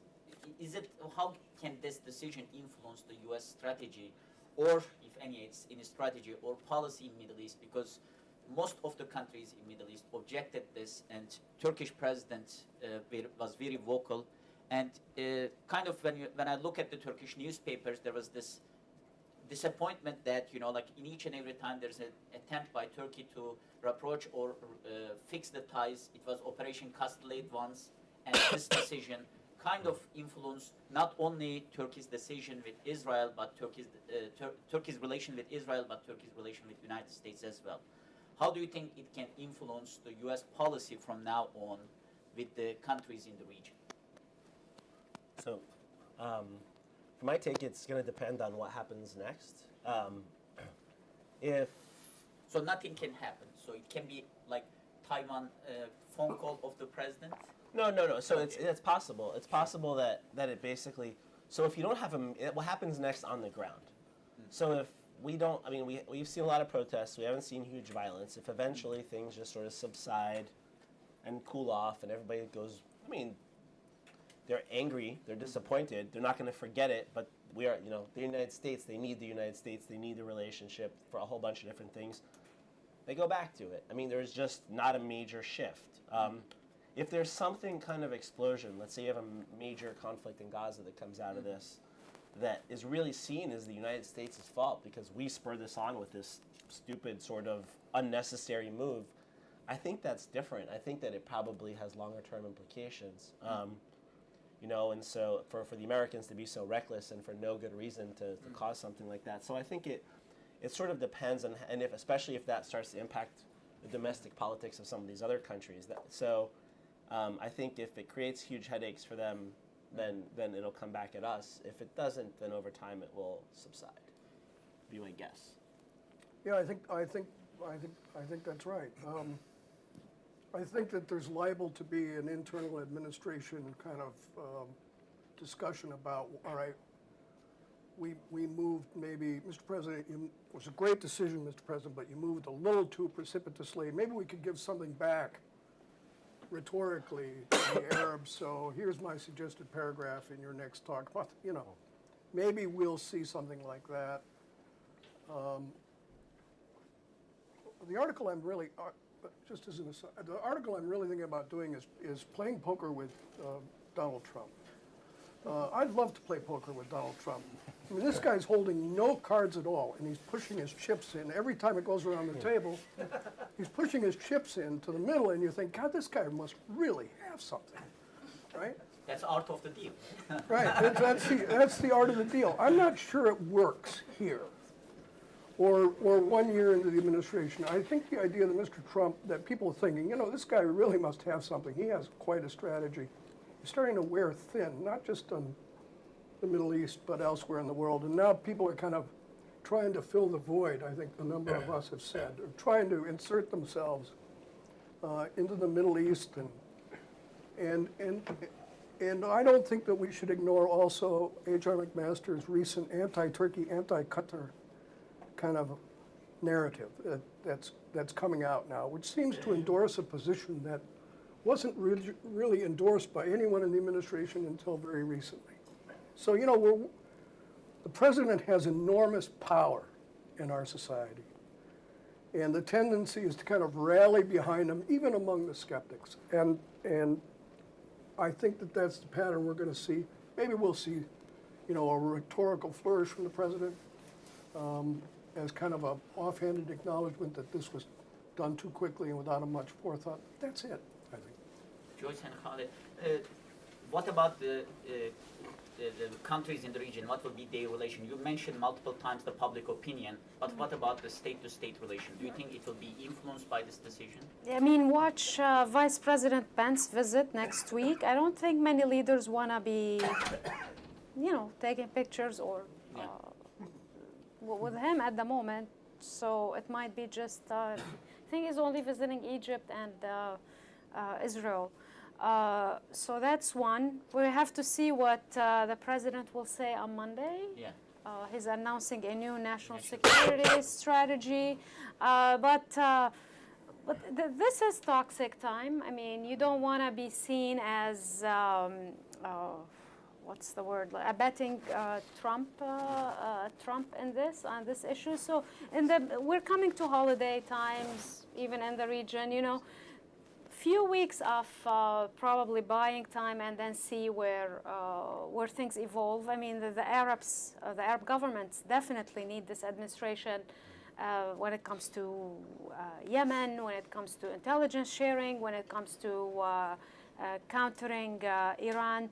How can this decision influence the U.S. strategy, or if any, it's in strategy or policy in Middle East? Because most of the countries in Middle East objected this, and Turkish president was very vocal. And kind of when I look at the Turkish newspapers, there was this disappointment that, in each and every time there's an attempt by Turkey to rapproch or fix the ties, it was Operation Castellade once, and this decision kind of influenced not only Turkey's decision with Israel, but Turkey's relation with Israel, but Turkey's relation with the United States as well. How do you think it can influence the U.S. policy from now on with the countries in the region? So, for my take, it's going to depend on what happens next. So nothing can happen. So it can be like Taiwan phone call of the president. No. So it's possible. It's possible that it basically. So if you don't have what happens next on the ground? So if we don't, I mean, we've seen a lot of protests. We haven't seen huge violence. If eventually things just sort of subside and cool off, and everybody goes, I mean, they're angry, they're disappointed. They're not going to forget it. But we are, the United States. They need the United States. They need the relationship for a whole bunch of different things. They go back to it. I mean, there's just not a major shift. If there's something kind of explosion, let's say you have a major conflict in Gaza that comes out of this, that is really seen as the United States' fault because we spurred this on with this stupid sort of unnecessary move, I think that's different. I think that it probably has longer-term implications. And so for the Americans to be so reckless and for no good reason to cause something like that. So I think it sort of depends on, and especially if that starts to impact the domestic politics of some of these other countries. I think if it creates huge headaches for them, then it'll come back at us. If it doesn't, then over time it will subside. Be my guess. Yeah, I think that's right. I think that there's liable to be an internal administration kind of discussion about, all right, we moved maybe, Mr. President, it was a great decision, Mr. President, but you moved a little too precipitously. Maybe we could give something back rhetorically to the Arabs. So here's my suggested paragraph in your next talk. But, maybe we'll see something like that. The article I'm really, just as an aside, the article I'm really thinking about doing is playing poker with Donald Trump. I'd love to play poker with Donald Trump. I mean, this guy's holding no cards at all, and he's pushing his chips in. Every time it goes around the table, he's pushing his chips into the middle, and you think, God, this guy must really have something, right? That's art of the deal. Right, that's the art of the deal. I'm not sure it works here, or 1 year into the administration. I think the idea that Mr. Trump, that people are thinking, this guy really must have something. He has quite a strategy. He's starting to wear thin, not just on the Middle East, but elsewhere in the world. And now people are kind of trying to fill the void, I think a number of us have said, or trying to insert themselves into the Middle East. And I don't think that we should ignore also H.R. McMaster's recent anti-Turkey, anti-Qatar kind of narrative that's coming out now, which seems to endorse a position that wasn't really endorsed by anyone in the administration until very recently. So, the president has enormous power in our society. And the tendency is to kind of rally behind him, even among the skeptics. And I think that that's the pattern we're going to see. Maybe we'll see, a rhetorical flourish from the president as kind of an offhanded acknowledgement that this was done too quickly and without much forethought. That's it, I think. Joyce and Khaled, what about the countries in the region? What will be their relation? You mentioned multiple times the public opinion, but what about the state-to-state relation? Do you think it will be influenced by this decision? I mean, watch Vice President Pence visit next week. I don't think many leaders want to be, taking pictures or with him at the moment. So it might be just, I think he's only visiting Egypt and Israel. So that's one. We have to see what the president will say on Monday. Yeah. He's announcing a new national security strategy. But this is toxic time. I mean, you don't want to be seen as, what's the word, abetting Trump on this issue. So we're coming to holiday times, even in the region, few weeks of probably buying time and then see where things evolve. I mean, the Arab governments definitely need this administration when it comes to Yemen, when it comes to intelligence sharing, when it comes to countering Iran.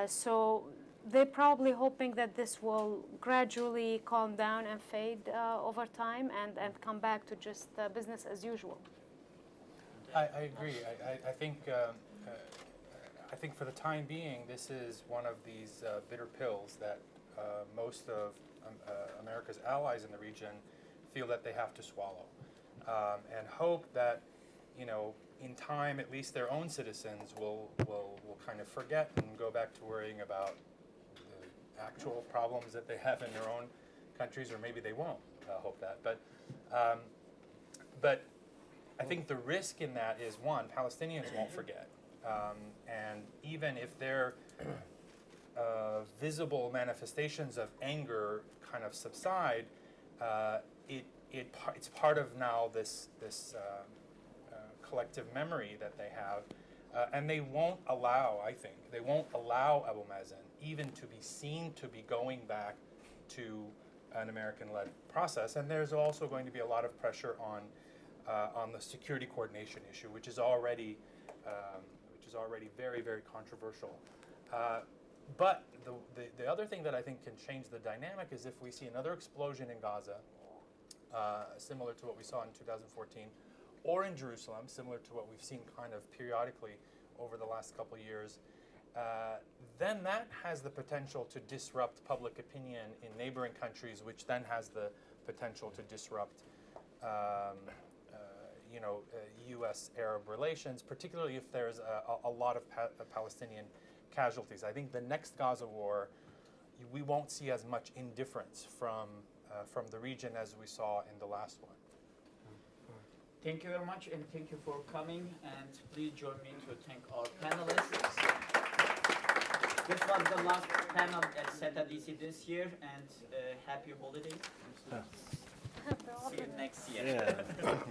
So they're probably hoping that this will gradually calm down and fade over time and come back to just business as usual. I agree. I think for the time being, this is one of these bitter pills that most of America's allies in the region feel that they have to swallow, and hope that in time, at least their own citizens will kind of forget and go back to worrying about the actual problems that they have in their own countries, or maybe they won't. Hope that, but I think the risk in that is, one, Palestinians won't forget, and even if their visible manifestations of anger kind of subside, it's part of now this collective memory that they have, and they won't allow, I think, Abu Mazen even to be seen to be going back to an American-led process. And there's also going to be a lot of pressure on the security coordination issue, which is already very, very controversial. But the other thing that I think can change the dynamic is if we see another explosion in Gaza, similar to what we saw in 2014, or in Jerusalem, similar to what we've seen kind of periodically over the last couple of years, then that has the potential to disrupt public opinion in neighboring countries, which then has the potential to disrupt U.S.-Arab relations, particularly if there's a lot of Palestinian casualties. I think the next Gaza war, we won't see as much indifference from the region as we saw in the last one. Thank you very much, and thank you for coming. And please join me to thank our panelists. This was the last panel at SETA DC this year, and happy holidays. See you next year. Yeah.